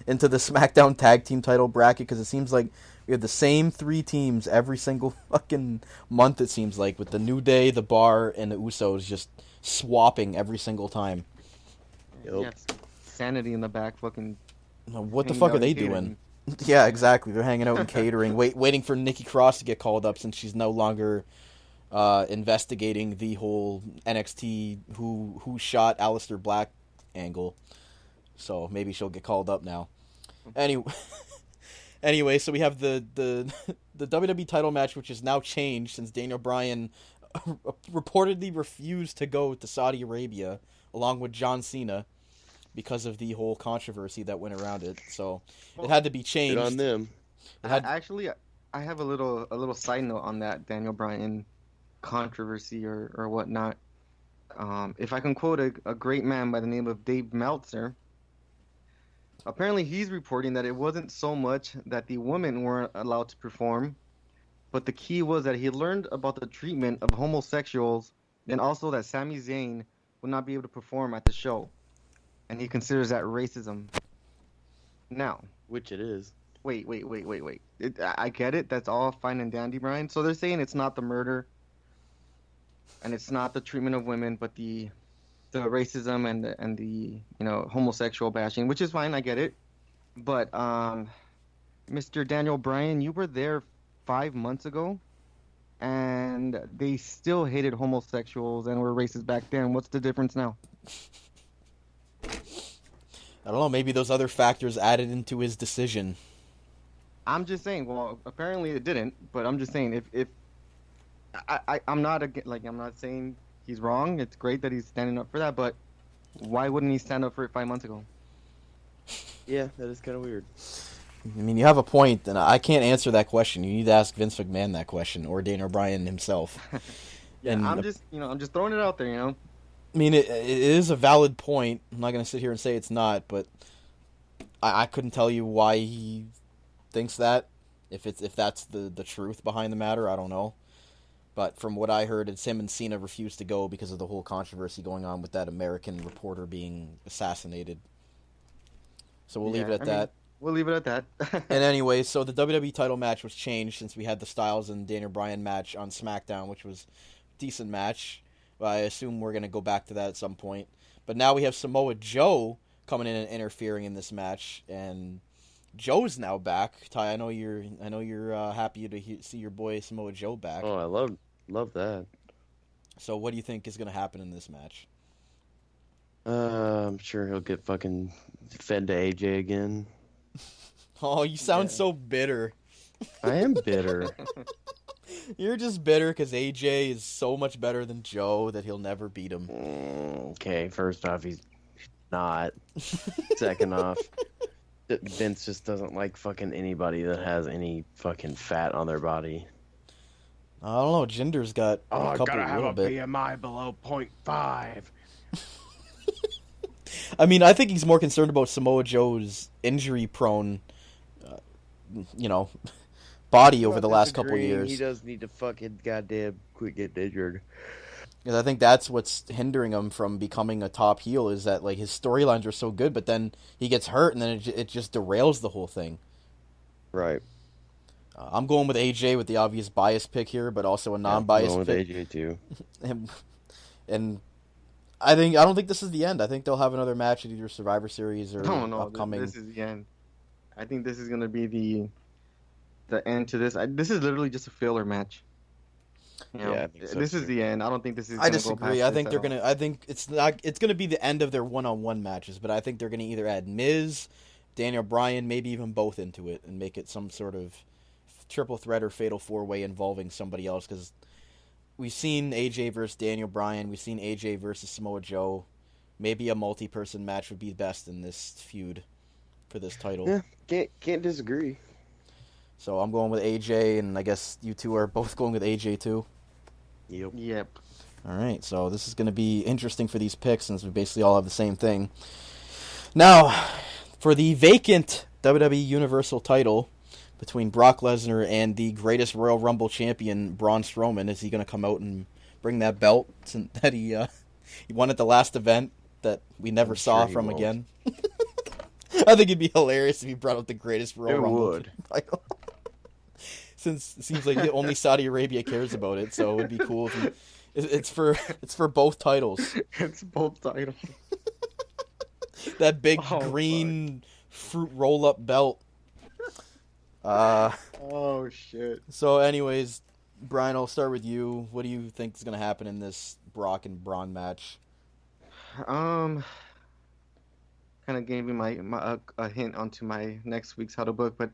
D: SmackDown Tag Team title bracket? Because it seems like we have the same 3 teams every single fucking month, it seems like, with the New Day, the Bar, and the Usos just swapping every single time.
F: Yep.
E: Yeah, Sanity in the back, fucking.
D: What the fuck are they doing? Yeah, exactly. They're hanging out in catering, waiting for Nikki Cross to get called up since she's no longer investigating the whole NXT who shot Aleister Black angle. So maybe she'll get called up now. Anyway, so we have the WWE title match, which is now changed since Daniel Bryan reportedly refused to go to Saudi Arabia along with John Cena because of the whole controversy that went around it. So it had to be changed.
F: Good on them.
E: Actually, I have a little side note on that Daniel Bryan controversy or whatnot. If I can quote a great man by the name of Dave Meltzer, apparently he's reporting that it wasn't so much that the women weren't allowed to perform, but the key was that he learned about the treatment of homosexuals and also that Sami Zayn would not be able to perform at the show. And he considers that racism. Now,
F: Which it is.
E: wait. I get it. That's all fine and dandy, Brian. So they're saying it's not the murder, and it's not the treatment of women, but the racism and the homosexual bashing, which is fine. I get it. But Mr. Daniel Bryan, you were there 5 months ago, and they still hated homosexuals and were racist back then. What's the difference now?
D: I don't know, maybe those other factors added into his decision.
E: I'm just saying. Well, apparently it didn't. But I'm just saying, if I'm not I'm not saying he's wrong. It's great that he's standing up for that. But why wouldn't he stand up for it 5 months ago?
F: Yeah, that is kind of weird.
D: I mean, you have a point, and I can't answer that question. You need to ask Vince McMahon that question, or Daniel Bryan himself.
E: Yeah,
D: And
E: I'm just throwing it out there.
D: I mean, it is a valid point. I'm not going to sit here and say it's not, but I couldn't tell you why he thinks that. If that's the truth behind the matter, I don't know. But from what I heard, it's him and Cena refused to go because of the whole controversy going on with that American reporter being assassinated. So we'll leave it at that.
E: We'll leave it at that.
D: And anyway, so the WWE title match was changed since we had the Styles and Daniel Bryan match on SmackDown, which was a decent match. I assume we're going to go back to that at some point. But now we have Samoa Joe coming in and interfering in this match, and Joe's now back. Ty, I know you're happy to see your boy Samoa Joe back.
F: Oh, I love that.
D: So what do you think is going to happen in this match?
F: I'm sure he'll get fucking fed to AJ again.
D: Oh, you sound so bitter.
F: I am bitter.
D: You're just bitter because AJ is so much better than Joe that he'll never beat him.
F: Okay, first off, he's not. Second off, Vince just doesn't like fucking anybody that has any fucking fat on their body.
D: I don't know. Jinder's got a couple
G: gotta have
D: little
G: a
D: bit.
G: BMI below 0.5.
D: I mean, I think he's more concerned about Samoa Joe's injury-prone, body over the last couple of years.
F: He does need to fucking goddamn quit getting injured.
D: Because I think that's what's hindering him from becoming a top heel, is that like his storylines are so good, but then he gets hurt, and then it just derails the whole thing.
F: Right.
D: I'm going with AJ with the obvious bias pick here, but also a non-biased
F: I'm
D: pick.
F: going with AJ too.
D: And I don't think this is the end. I think they'll have another match at either Survivor Series or
E: No,
D: upcoming.
E: this is the end. I think this is gonna be the end to this. This is literally just a filler match.
F: I think so
E: this
F: too.
E: is the end. I don't think this is.
D: I
E: Gonna go
D: disagree.
E: past
D: I
E: this
D: think
E: at
D: they're
E: all.
D: gonna. I think it's not. It's gonna be the end of their one-on-one matches. But I think they're gonna either add Miz, Daniel Bryan, maybe even both into it, and make it some sort of triple threat or fatal four-way involving somebody else. Because we've seen AJ versus Daniel Bryan. We've seen AJ versus Samoa Joe. Maybe a multi-person match would be best in this feud for this title.
F: Yeah, can't disagree.
D: So I'm going with AJ, and I guess you two are both going with AJ too.
E: Yep.
D: All right, so this is going to be interesting for these picks since we basically all have the same thing. Now, for the vacant WWE Universal title between Brock Lesnar and the greatest Royal Rumble champion, Braun Strowman, is he going to come out and bring that belt that he won at the last event that we never saw
F: sure he
D: from
F: won't.
D: again? I think it'd be hilarious if he brought out the greatest Royal
F: It
D: Rumble
F: would.
D: title. Since it seems like only Saudi Arabia cares about it, so it would be cool if he, it's for both titles.
E: It's both titles.
D: That big green fruit roll up belt.
E: Oh shit.
D: So anyways, Brian, I'll start with you. What do you think is going to happen in this Brock and Braun match?
E: Kind of gave me my a hint onto my next week's how to book, but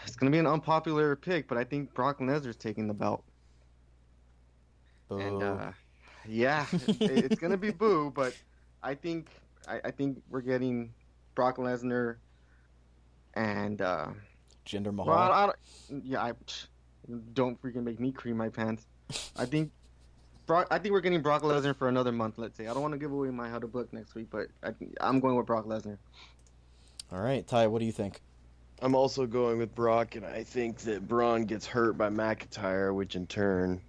E: it's gonna be an unpopular pick. But I think Brock Lesnar's taking the belt,
D: Boo.
E: and it's gonna be boo. But I think we're getting Brock Lesnar and
D: Jinder Mahal.
E: well, don't freaking make me cream my pants. I think we're getting Brock Lesnar for another month. Let's say I don't want to give away my how to book next week, but I'm going with Brock Lesnar.
D: All right, Ty, what do you think?
F: I'm also going with Brock, and I think that Braun gets hurt by McIntyre, which in turn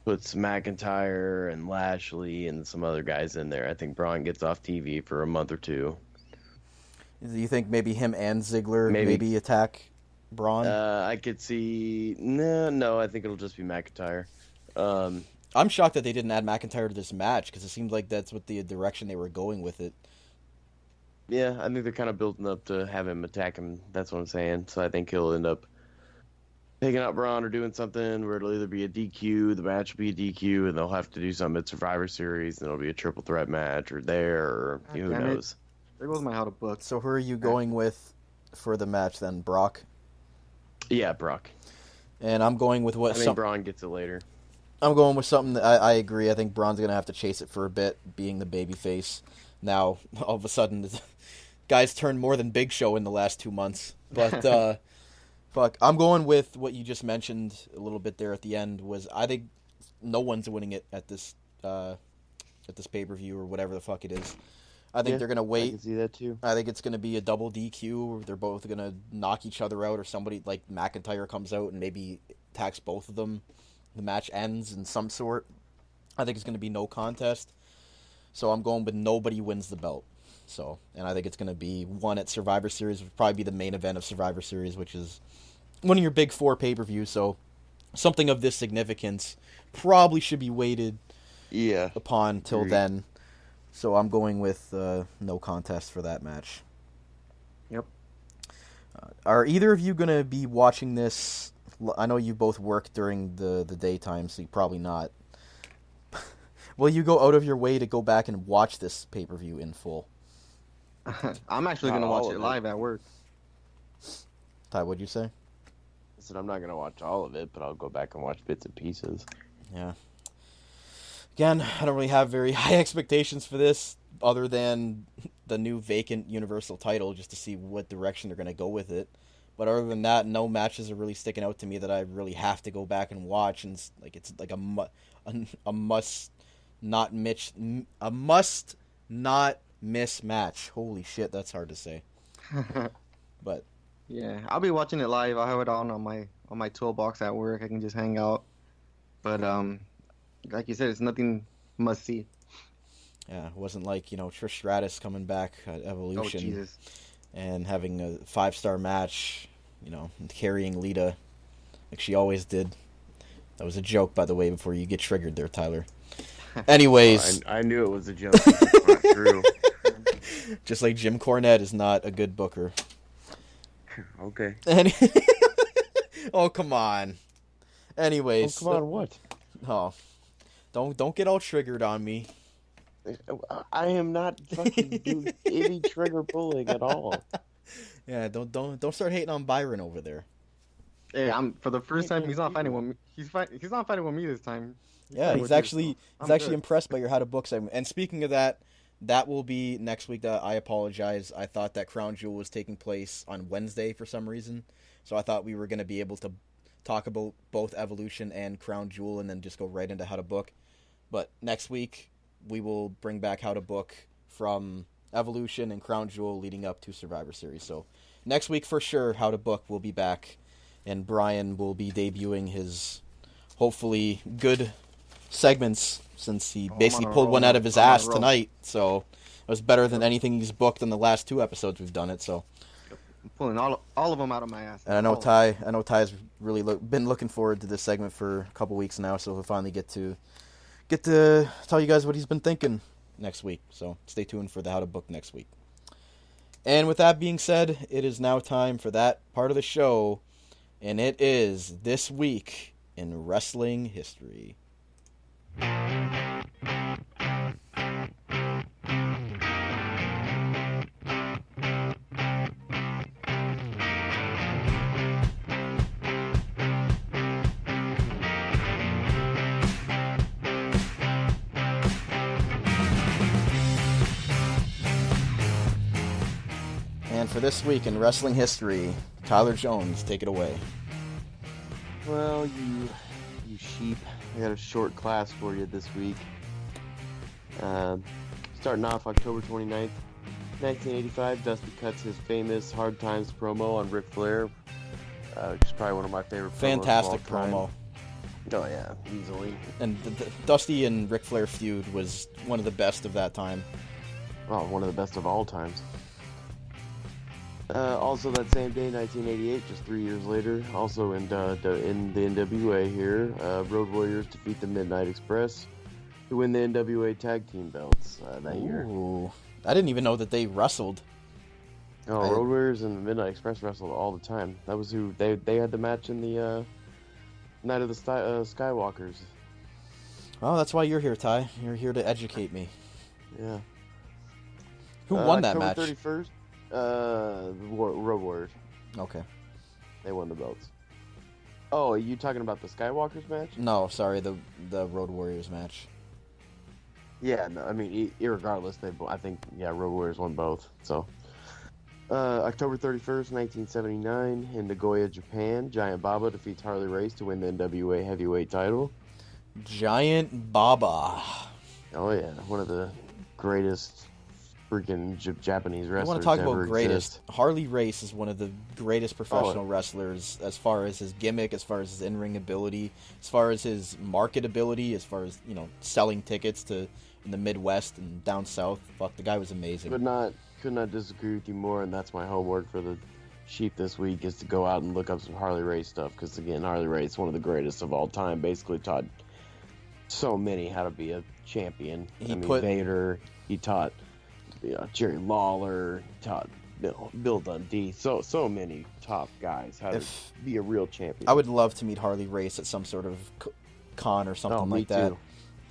F: puts McIntyre and Lashley and some other guys in there. I think Braun gets off TV for a month or two.
D: Do you think maybe him and Ziggler
F: Maybe.
D: maybe attack Braun?
F: I could see... No, I think it'll just be McIntyre.
D: I'm shocked that they didn't add McIntyre to this match because it seemed like that's what the direction they were going with it.
F: Yeah, I think they're kind of building up to have him attack him. That's what I'm saying. So I think he'll end up taking out Braun or doing something where it'll either be a DQ, the match will be a DQ, and they'll have to do something at Survivor Series, and it'll be a triple threat match or there, or who
E: damn it.
F: knows.
E: There goes my how to book.
D: So who are you going with for the match then, Brock?
F: Yeah, Brock.
D: And I'm going with
F: I think Braun gets it later.
D: I'm going with something that I agree. I think Braun's going to have to chase it for a bit, being the babyface. Now, all of a sudden, the guy's turned more than Big Show in the last 2 months. But, fuck, I'm going with what you just mentioned a little bit there at the end, was I think no one's winning it at this pay-per-view or whatever the fuck it is. I think they're going to
F: I
D: wait.
F: can see that too.
D: I think it's going to be a double DQ. Where they're both going to knock each other out, or somebody like McIntyre comes out and maybe attacks both of them. The match ends in some sort. I think it's going to be no contest. So I'm going with nobody wins the belt. So, and I think it's going to be one at Survivor Series. It would probably be the main event of Survivor Series, which is one of your big 4 pay-per-views. So something of this significance probably should be waited upon till then. So I'm going with no contest for that match.
E: Yep.
D: Are either of you going to be watching this? I know you both work during the daytime, so you probably not. Will you go out of your way to go back and watch this pay-per-view in full?
E: I'm actually
F: Not
E: going to watch
F: all
E: it
F: of
E: live at work.
D: Ty, what'd you say?
F: I said I'm not gonna watch all of it, but I'll go back and watch bits and pieces.
D: Yeah. Again, I don't really have very high expectations for this, other than the new vacant Universal title, just to see what direction they're going to go with it. But other than that, no matches are really sticking out to me that I really have to go back and watch. And it's like a must not miss match. Holy shit, that's hard to say. But
E: Yeah, I'll be watching it live. I'll have it on my toolbox at work. I can just hang out. But like you said, it's nothing must see.
D: yeah, it wasn't like Trish Stratus coming back at
E: Oh
D: Evolution
E: Jesus!
D: and having a 5-star match, and carrying Lita like she always did. That was a joke, by the way, before you get triggered there, Tyler. Anyways,
F: I knew it was a joke. It's not true.
D: just like Jim Cornette is not a good booker.
F: Okay.
D: Oh, come on. Anyways.
F: Oh, come on, what?
D: Oh, don't get all triggered on me.
F: I am not fucking doing any trigger pulling at all.
D: Yeah, don't start hating on Byron over there.
E: Hey, for the first time he's not fighting with me. He's not fighting with me this time.
D: Yeah, he's
E: with
D: actually
E: you, so
D: he's
E: I'm
D: actually
E: good.
D: impressed by your How to Book segment. And speaking of that will be next week. I apologize. I thought that Crown Jewel was taking place on Wednesday for some reason, so I thought we were going to be able to talk about both Evolution and Crown Jewel and then just go right into How to Book. But next week we will bring back How to Book from Evolution and Crown Jewel leading up to Survivor Series. So next week for sure, How to Book will be back, and Brian will be debuting his hopefully good segments, since he basically pulled one out of his ass tonight. So it was better than anything he's booked in the last 2 episodes we've done it. So
E: I'm pulling all of them out of my ass.
D: and I know
E: All of them.
D: Ty's really been looking forward to this segment for a couple weeks now. So he'll finally get to tell you guys what he's been thinking next week. So stay tuned for the How to Book next week. And with that being said, it is now time for that part of the show, and it is This Week in Wrestling History. And for This Week in Wrestling History, Tyler Jones, take it away.
F: Well, you sheep. I got a short class for you this week. Starting off October 29th, 1985, Dusty cuts his famous Hard Times promo on Ric Flair, which is probably one of my favorite promos
D: Fantastic
F: of all time.
D: promo.
F: Oh yeah, easily.
D: And the Dusty and Ric Flair feud was one of the best of that time.
F: Oh, one of the best of all times. Also that same day, 1988, just 3 years later, also in the NWA here, Road Warriors defeat the Midnight Express to win the NWA Tag Team belts that year.
D: Ooh. I didn't even know that they wrestled.
F: Oh, Road Warriors and the Midnight Express wrestled all the time. That was who they had the match in the Night of the Skywalkers.
D: Oh, that's why you're here, Ty. You're here to educate me.
F: Yeah.
D: Who won that
F: October
D: match?
F: 31st, Road Warriors.
D: Okay.
F: They won the belts. Oh, are you talking about the Skywalkers match?
D: No, sorry, the Road Warriors match.
F: Yeah, no, I mean, irregardless, I think, Road Warriors won both. So, October 31st, 1979, in Nagoya, Japan, Giant Baba defeats Harley Race to win the NWA Heavyweight title.
D: Giant Baba.
F: Oh yeah, one of the greatest freaking Japanese
D: I
F: wrestlers
D: want to talk
F: ever
D: about greatest.
F: exist.
D: Harley Race is one of the greatest professional wrestlers as far as his gimmick, as far as his in-ring ability, as far as his marketability, as far as, selling tickets to in the Midwest and down south. Fuck, the guy was amazing.
F: Could not disagree with you more, and that's my homework for the sheep this week is to go out and look up some Harley Race stuff, because again, Harley Race is one of the greatest of all time. Basically taught so many how to be a champion. Vader, he taught Jerry Lawler, he taught Bill Dundee, so many top guys how to be a real champion.
D: I would love to meet Harley Race at some sort of con or something like that.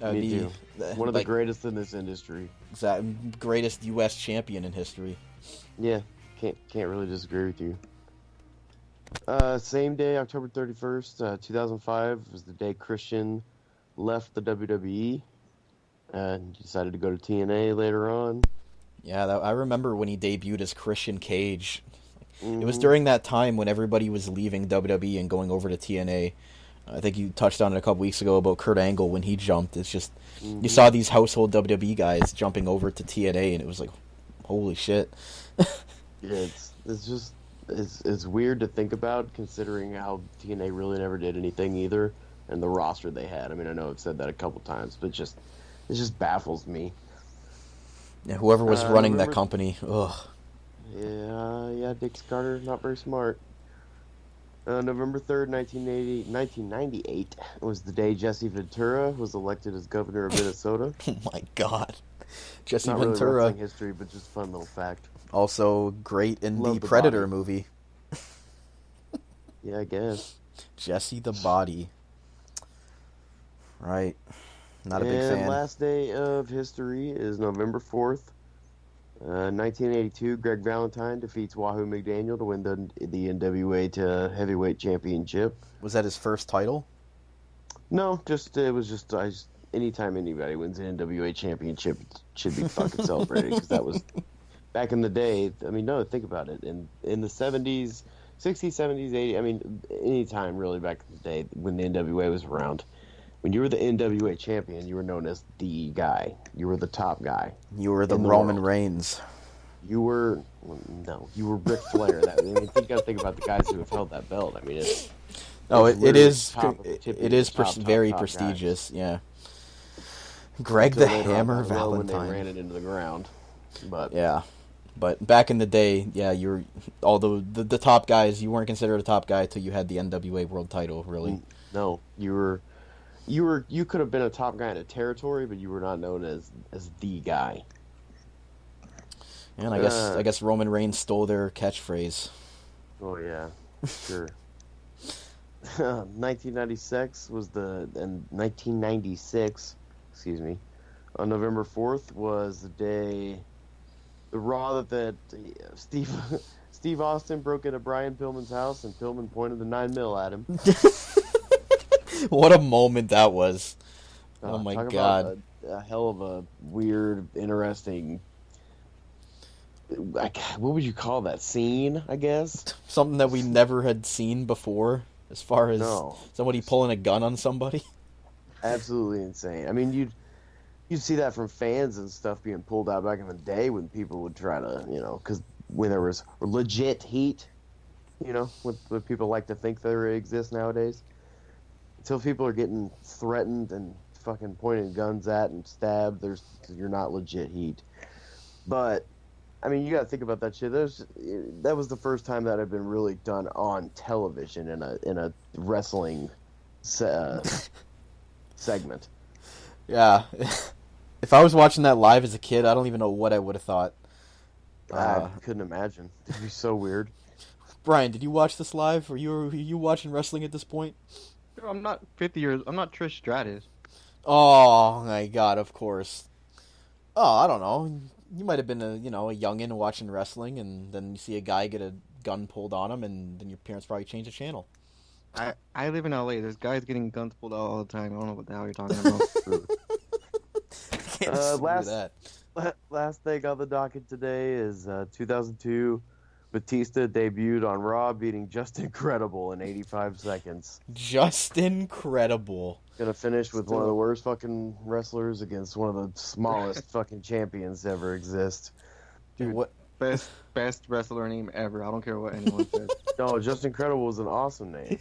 F: Me too. One of the greatest in this industry.
D: Exactly, greatest U.S. champion in history.
F: Yeah, can't really disagree with you. Same day, October 31st, 2005 was the day Christian left the WWE and decided to go to TNA later on. Yeah,
D: I remember when he debuted as Christian Cage. It was during that time when everybody was leaving WWE and going over to TNA. I think you touched on it a couple weeks ago about Kurt Angle when he jumped. It's just, you saw these household WWE guys jumping over to TNA, and it was like, holy shit.
F: Yeah, it's weird to think about, considering how TNA really never did anything either, and the roster they had. I mean, I know I've said that a couple times, but it just baffles me.
D: Yeah, whoever was running that company, ugh.
F: Yeah, Dick Carter, not very smart. November 3rd, 1998 was the day Jesse Ventura was elected as governor of Minnesota.
D: Oh my god. Jesse
F: not
D: Ventura.
F: Really wrestling history, but just a fun little fact.
D: Also great in
F: Love
D: the
F: the
D: Predator
F: body.
D: movie.
F: Yeah, I guess.
D: Jesse the Body. Right. Not a big fan.
F: And last day of history is November 4th. 1982, Greg Valentine defeats Wahoo McDaniel to win the NWA to heavyweight championship.
D: Was that his first title?
F: No, anytime anybody wins an NWA championship, it should be fucking celebrated, because that was back in the day. I mean, no, think about it. In the 70s, 60s, 70s, 80s, I mean, anytime really back in the day when the NWA was around. When you were the NWA champion, you were known as the guy. You were the top guy.
D: You were the Roman Reigns.
F: You were Ric Flair. You got to think about the guys who have held that belt. I mean, it
D: is very prestigious. Guys. Yeah. Greg the Hammer Valentine.
F: When they ran it into the ground, but
D: yeah. But back in the day, yeah, although the top guys, you weren't considered a top guy until you had the NWA World Title. Really,
F: no, you could have been a top guy in a territory, but you were not known as the guy.
D: And I guess Roman Reigns stole their catchphrase.
F: Oh yeah, sure. 1996 excuse me, on November 4th was the day, the Raw that Steve Austin broke into Brian Pillman's house and Pillman pointed the 9mm at him.
D: What a moment that was. Oh my god.
F: A hell of a weird, interesting, what would you call that, scene, I guess?
D: Something that we never had seen before, as far as somebody pulling a gun on somebody.
F: Absolutely insane. I mean, you'd see that from fans and stuff being pulled out back in the day when people would try to, because when there was legit heat, what people like to think there exists nowadays. Until people are getting threatened and fucking pointed guns at and stabbed, you're not legit heat. But I mean, you got to think about that shit. That was the first time that had been really done on television in a wrestling segment.
D: Yeah, if I was watching that live as a kid, I don't even know what I would have thought.
F: I couldn't imagine. It'd be so weird.
D: Brian, did you watch this live? Were you watching wrestling at this point?
E: I'm not 50 years. I'm not Trish Stratus.
D: Oh my god! Of course. Oh, I don't know. You might have been a youngin watching wrestling, and then you see a guy get a gun pulled on him, and then your parents probably change the channel.
E: I live in LA. There's guys getting guns pulled out all the time. I don't know what the hell you're talking about.
F: Last thing on the docket today is 2002. Batista debuted on Raw, beating Just Incredible in 85 seconds.
D: Just Incredible.
F: Gonna finish with one of the worst fucking wrestlers against one of the smallest fucking champions to ever exist.
D: Dude, what?
E: Best wrestler name ever. I don't care what anyone says.
F: No, Just Incredible was an awesome name.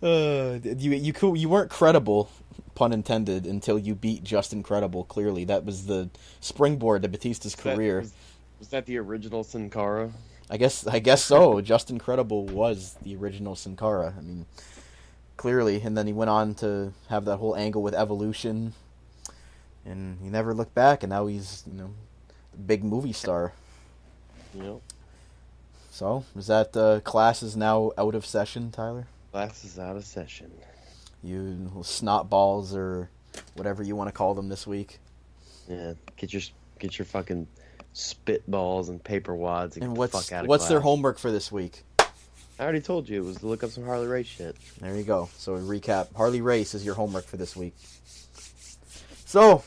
D: You weren't credible, pun intended, until you beat Just Incredible. Clearly, that was the springboard to Batista's career.
F: Was that the original Sin Cara?
D: I guess so. Just Incredible was the original Sin Cara. I mean, clearly, and then he went on to have that whole angle with Evolution, and he never looked back. And now he's a big movie star.
F: Yep.
D: So, is that class is now out of session, Tyler?
F: Class is out of session.
D: You snot balls or whatever you want to call them this week.
F: Yeah, get your fucking spitballs and paper wads and get the fuck out of
D: what's
F: class.
D: their homework for this week?
F: I already told you it was to look up some Harley Race shit.
D: There you go. So recap: Harley Race is your homework for this week. So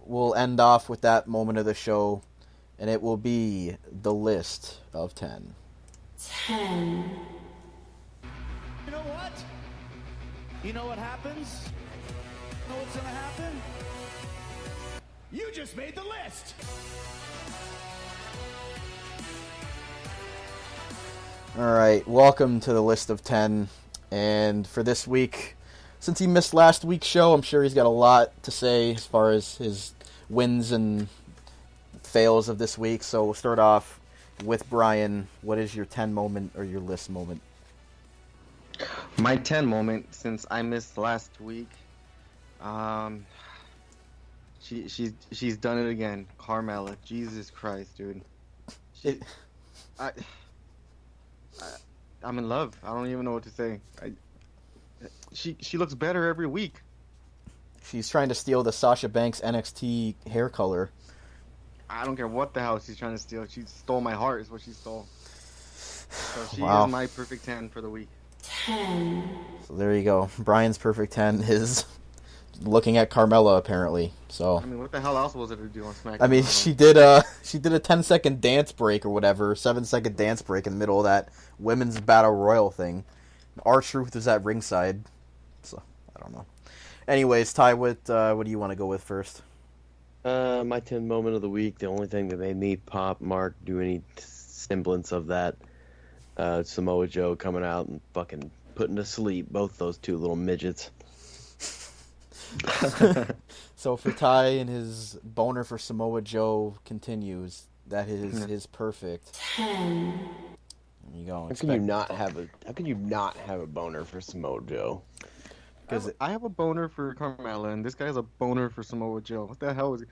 D: we'll end off with that moment of the show, and it will be the list of 10.
H: 10.
B: You know what? You know what happens? You know what's gonna happen? You just made the list!
D: Alright, welcome to the list of 10. And for this week, since he missed last week's show, I'm sure he's got a lot to say as far as his wins and fails of this week. So we'll start off with Brian. What is your 10 moment or your list moment?
E: My 10 moment, since I missed last week, she's done it again. Carmella, Jesus Christ, dude. I'm in love. I don't even know what to say. She looks better every week.
D: She's trying to steal the Sasha Banks NXT hair color.
E: I don't care what the hell she's trying to steal. She stole my heart is what she stole. So she
D: Wow.
E: is my perfect 10 for the week.
H: 10.
D: So there you go. Brian's perfect 10 is looking at Carmella, apparently. So
E: I mean, what the hell else was it to do on SmackDown?
D: I mean, she did a 10-second dance break or whatever, 7-second dance break in the middle of that women's battle royal thing. R-Truth was at ringside, so I don't know. Anyways, Ty, what do you want to go with first?
F: My 10 moment of the week, the only thing that made me pop, Mark, do any semblance of that, Samoa Joe coming out and fucking putting to sleep both those two little midgets.
D: So for Ty and his boner for Samoa Joe continues, that is his perfect.
H: 10.
D: There you go.
F: How can you not have a boner for Samoa Joe?
E: I have a boner for Carmella, and this guy has a boner for Samoa Joe. What the hell is it?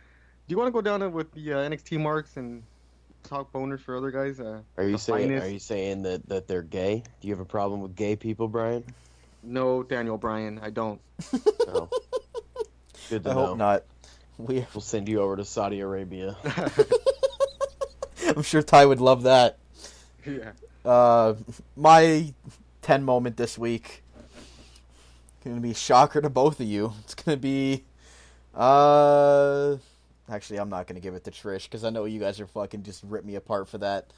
E: Do you want to go down with the NXT marks and talk boners for other guys?
F: Are you saying that they're gay? Do you have a problem with gay people, Brian?
E: No, Daniel Bryan, I don't.
F: No. Good to
D: I
F: know.
D: hope not.
F: We'll send you over to Saudi Arabia.
D: I'm sure Ty would love that.
E: Yeah.
D: My 10 moment this week going to be shocker to both of you. It's going to be actually, I'm not going to give it to Trish because I know you guys are fucking just rip me apart for that.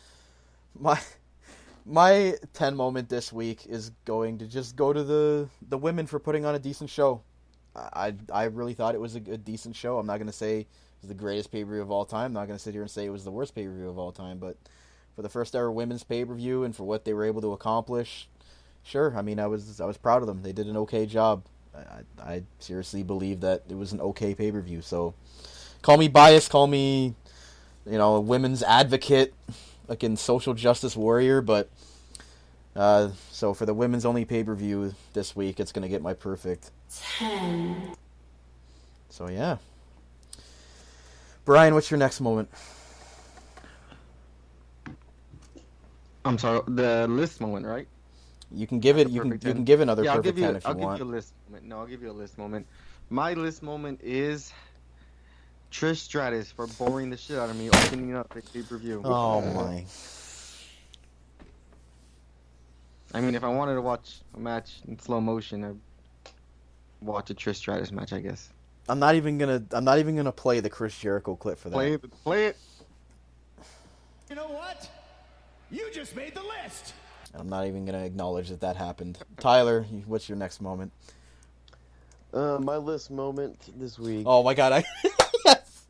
D: My 10 moment this week is going to just go to the women for putting on a decent show. I really thought it was a decent show. I'm not going to say it was the greatest pay-per-view of all time. I'm not going to sit here and say it was the worst pay-per-view of all time, but for the first ever women's pay-per-view and for what they were able to accomplish, sure. I mean, I was proud of them. They did an okay job. I seriously believe that it was an okay pay-per-view. So, call me biased, call me, women's advocate, like social justice warrior. But so for the women's only pay-per-view this week, it's gonna get my perfect
H: 10.
D: So yeah, Brian, what's your next moment?
E: I'm sorry, the list moment, right?
D: You can give it. You can give another perfect 10 if you
E: I'll
D: want.
E: give you a list moment. No, I'll give you a list moment. My list moment is Trish Stratus for boring the shit out of me opening up a pay-per-view.
D: Oh my!
E: I mean, if I wanted to watch a match in slow motion, I'd watch a Trish Stratus match, I guess.
D: I'm not even gonna play the Chris Jericho clip for that.
E: Play it.
B: You know what? You just made the list!
D: I'm not even gonna acknowledge that happened. Tyler, what's your next moment?
F: My list moment this week.
D: Oh my god! Yes!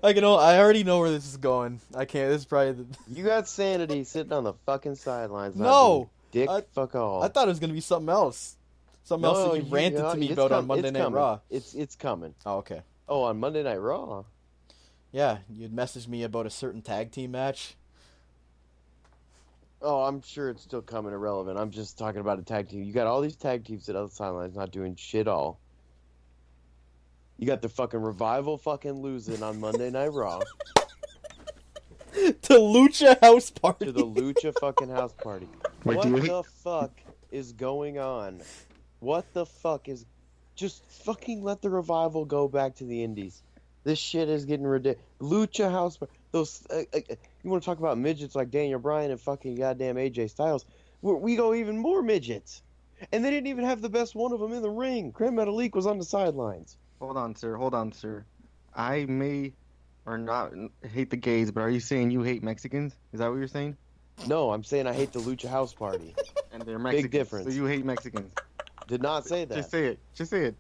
D: I already know where this is going. I can't. This is probably the...
F: You got Sanity sitting on the fucking sidelines. not
D: No!
F: doing dick
D: I-
F: fuck all.
D: I thought it was gonna be something else. Something else that you ranted to me
F: it's
D: about on
F: com-
D: Monday
F: it's
D: Night
F: coming.
D: Raw.
F: It's coming.
D: Oh, okay.
F: Oh, on Monday Night Raw.
D: Yeah, you'd messaged me about a certain tag team match.
F: Oh, I'm sure it's still coming. Irrelevant. I'm just talking about a tag team. You got all these tag teams at other sidelines not doing shit all. You got the fucking Revival fucking losing on Monday Night Raw
D: To Lucha House Party.
F: to the Lucha fucking house party.
E: Wait,
F: What
E: do you
F: the fuck is going on? What the fuck is... Just fucking let the Revival go back to the Indies. This shit is getting ridiculous. Lucha house... Those... you want to talk about midgets like Daniel Bryan and fucking goddamn AJ Styles? We go even more midgets. And they didn't even have the best one of them in the ring. Grand Metalik was on the sidelines.
E: Hold on, sir. I may or not hate the gays, but are you saying you hate Mexicans? Is that what you're saying?
F: No, I'm saying I hate the Lucha house party.
E: And they're Mexicans.
F: difference.
E: So you hate Mexicans.
F: Did not say that.
E: Just say it. Just say it.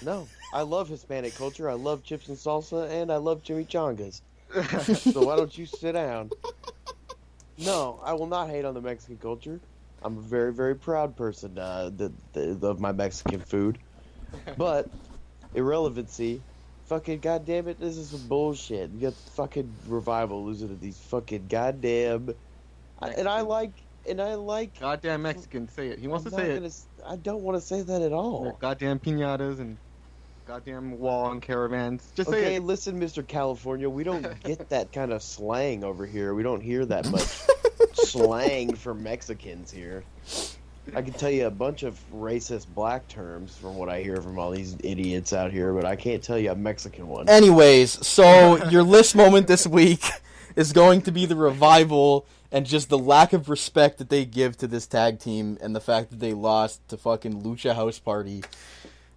F: No, I love Hispanic culture. I love chips and salsa, and I love chimichangas. So why don't you sit down? No, I will not hate on the Mexican culture. I'm a very, very proud person of my Mexican food. But irrelevancy, fucking goddamn it, this is some bullshit. You got fucking Revival losing to these fucking goddamn, and I like.
E: Goddamn Mexicans, say it. He wants to say it.
F: I don't want to say that at all.
E: They're goddamn piñatas and goddamn wall and caravans. Just say
F: Okay,
E: it.
F: listen, Mr. California, we don't get that kind of slang over here. We don't hear that much slang from Mexicans here. I can tell you a bunch of racist black terms from what I hear from all these idiots out here, but I can't tell you a Mexican one.
D: Anyways, so your list moment this week is going to be the Revival and just the lack of respect that they give to this tag team and the fact that they lost to fucking Lucha House Party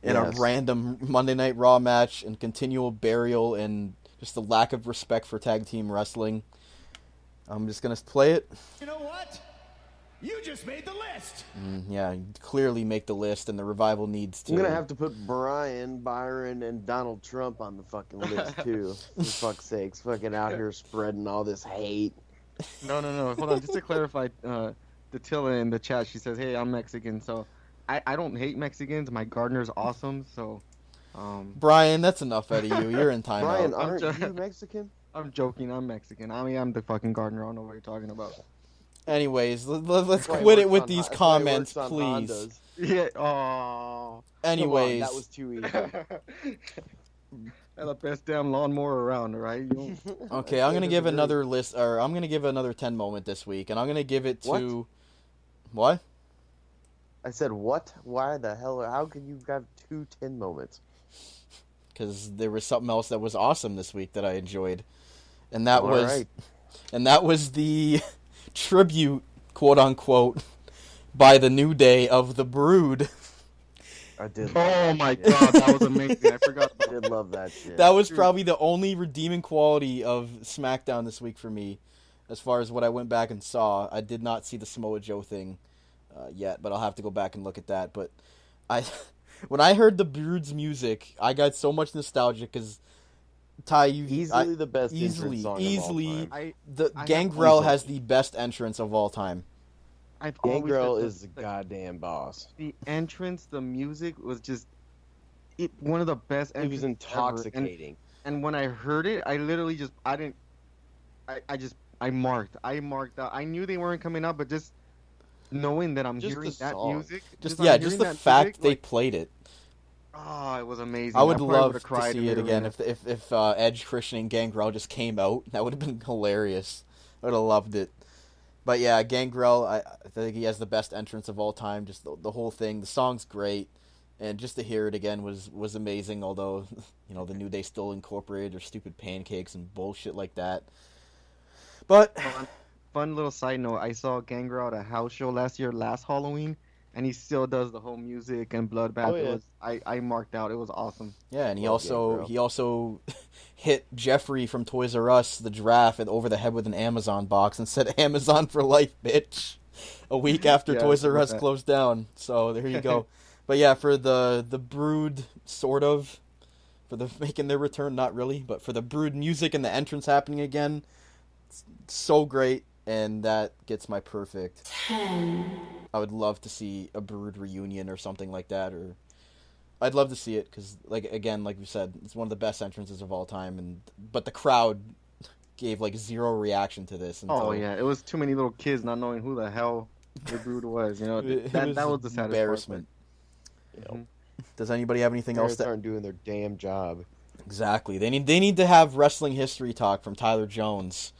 D: in
F: Yes.
D: a random Monday Night Raw match and continual burial and just the lack of respect for tag team wrestling. I'm just going to play it.
B: You know what? You just made the list.
D: Yeah, clearly make the list, and the Revival needs to...
F: I'm gonna have to put Brian, Byron, and Donald Trump on the fucking list too. For fuck's sakes, fucking out here spreading all this hate.
E: No. Hold on. Just to clarify, Datilla in the chat, she says, "Hey, I'm Mexican, so I don't hate Mexicans. My gardener's awesome, so."
D: Brian, that's enough out of you. You're in timeout.
F: Brian, aren't you Mexican?
E: I'm joking. I'm Mexican. I mean, I'm the fucking gardener. I don't know what you're talking about.
D: Anyways, let's
F: That's why he
D: quit it
F: works
D: with
F: on
D: these
F: That's why he
D: comments,
F: works on
D: please.
F: Hondas.
E: Yeah. Oh.
D: Anyways,
F: Come on, that was too easy.
E: That's the best damn lawnmower around, right? You don't...
D: okay, I'm gonna give another list, or I'm gonna give another 10 moment this week, and I'm gonna give it to what?
F: I said what? Why the hell? How could you have 10 moments?
D: Because there was something else that was awesome this week that I enjoyed, and that
F: All
D: was,
F: right.
D: and that was the tribute, quote unquote, by the New Day of the Brood.
F: I did.
E: Oh my god, that was amazing. I forgot
F: I
E: about
F: did love that shit.
D: That was probably the only redeeming quality of SmackDown this week for me, as far as what I went back and saw. I did not see the Samoa Joe thing yet, but I'll have to go back and look at that. But when I heard the Brood's music, I got so much nostalgia because Ty,
F: easily the best entrance song of all time.
D: Gangrel has the best entrance of all time.
E: I've always
F: Gangrel
E: said
F: is the goddamn boss.
E: the entrance, the music was just one of the best.
F: It was
E: entrances
F: intoxicating.
E: ever. And when I heard it, I literally just I marked out. I knew they weren't coming up, but just knowing that I'm
F: Just
E: hearing
F: the
E: that
F: song.
E: music,
D: Just
E: I'm
D: the
E: hearing that
D: fact
E: music,
D: they
E: like,
D: played it.
E: oh, it was amazing.
D: I would
E: probably
D: love
E: would've
D: to
E: cried
D: see
E: in
D: it
E: the
D: again
E: arena.
D: if Edge, Christian, and Gangrel just came out. That would have been hilarious. I would have loved it. But yeah, Gangrel, I think he has the best entrance of all time. Just the whole thing. The song's great, and just to hear it again was amazing. Although, the New Day still incorporated their stupid pancakes and bullshit like that. But
E: Fun little side note: I saw Gangrel at a house show last Halloween, and he still does the whole music and bloodbath.
F: Oh, yeah.
E: It was, I marked out. It was awesome.
D: yeah, and he
F: Love
D: also hit Jeffrey from Toys R Us, the giraffe, over the head with an Amazon box and said, "Amazon for life, bitch." A week after
E: Yeah,
D: Toys R
E: I
D: Us
E: saw that.
D: closed down. So there you go. But yeah, for the Brood, sort of, for the making their return. Not really, but for the Brood music and the entrance happening again, it's so great, and that gets my perfect.
H: 10,
D: I would love to see a Brood reunion or something like that, or I'd love to see it because, like we said, it's one of the best entrances of all time, but the crowd gave like zero reaction to this. Until...
E: Oh yeah, it was too many little kids not knowing who the hell the Brood was. You know, that was the saddest
D: embarrassment.
E: Part. Mm-hmm.
D: Does anybody have anything else?
F: Parents aren't doing their damn job.
D: Exactly. They need to have wrestling history talk from Tyler Jones.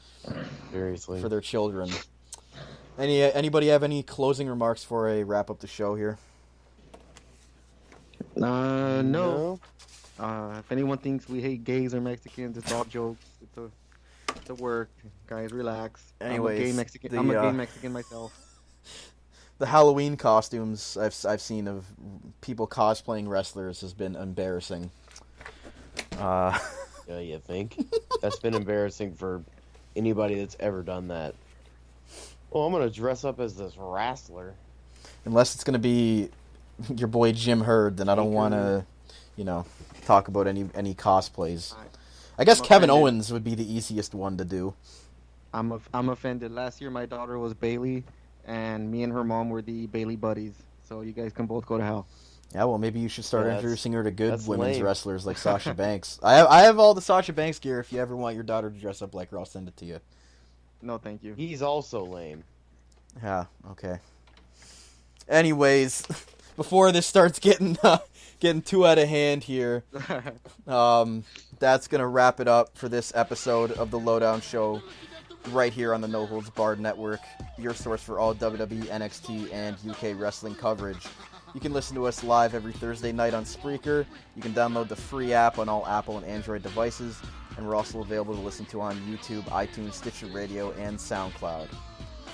F: Seriously.
D: For their children. Anybody have any closing remarks before I wrap up the show here?
E: No. If anyone thinks we hate gays or Mexicans, it's all jokes. It's a work. Guys, relax.
D: Anyways,
E: I'm a gay Mexican myself.
D: The Halloween costumes I've seen of people cosplaying wrestlers has been embarrassing.
F: Yeah, you think? That's been embarrassing for anybody that's ever done that. Well, I'm gonna dress up as this wrestler.
D: Unless it's gonna be your boy Jim Herd, then I don't want to, talk about any cosplays. I guess Kevin Owens would be the easiest one to do.
E: I'm offended. Last year my daughter was Bailey, and me and her mom were the Bailey buddies. So you guys can both go to hell.
D: Yeah, well, maybe you should start introducing her to good women's
F: lame.
D: wrestlers like Sasha Banks. I have all the Sasha Banks gear. If you ever want your daughter to dress up like her, I'll send it to you.
E: No, thank you.
F: He's also lame.
D: Yeah, okay. Anyways, before this starts getting too out of hand here, that's going to wrap it up for this episode of the Lowdown Show right here on the No Holds Barred Network, your source for all WWE, NXT, and UK wrestling coverage. You can listen to us live every Thursday night on Spreaker. You can download the free app on all Apple and Android devices, and we're also available to listen to on YouTube, iTunes, Stitcher Radio, and SoundCloud.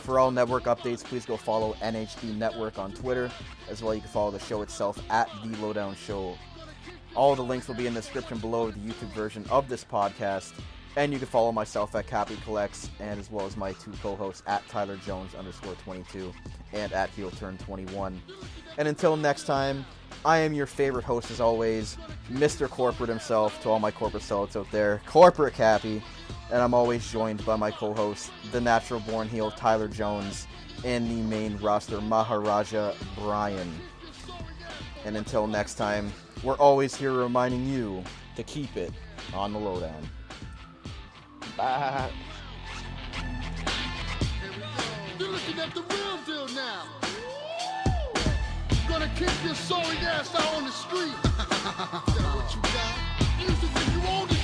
D: For all network updates, please go follow NHB Network on Twitter. As well, you can follow the show itself at The Lowdown Show. All the links will be in the description below the YouTube version of this podcast. And you can follow myself at Cappy Collects, and as well as my two co-hosts at Tyler Jones_22 and at HeelTurn21. And until next time, I am your favorite host as always, Mr. Corporate himself, to all my corporate sellouts out there, Corporate Cappy. And I'm always joined by my co-host, the natural born heel Tyler Jones, and the main roster Maharaja Brian. And until next time, we're always here reminding you to keep it on the lowdown.
F: Bye.
C: You're looking at the real deal now. Gonna kick your sorry ass out on the street. Is that what you got? You used to think you owned it.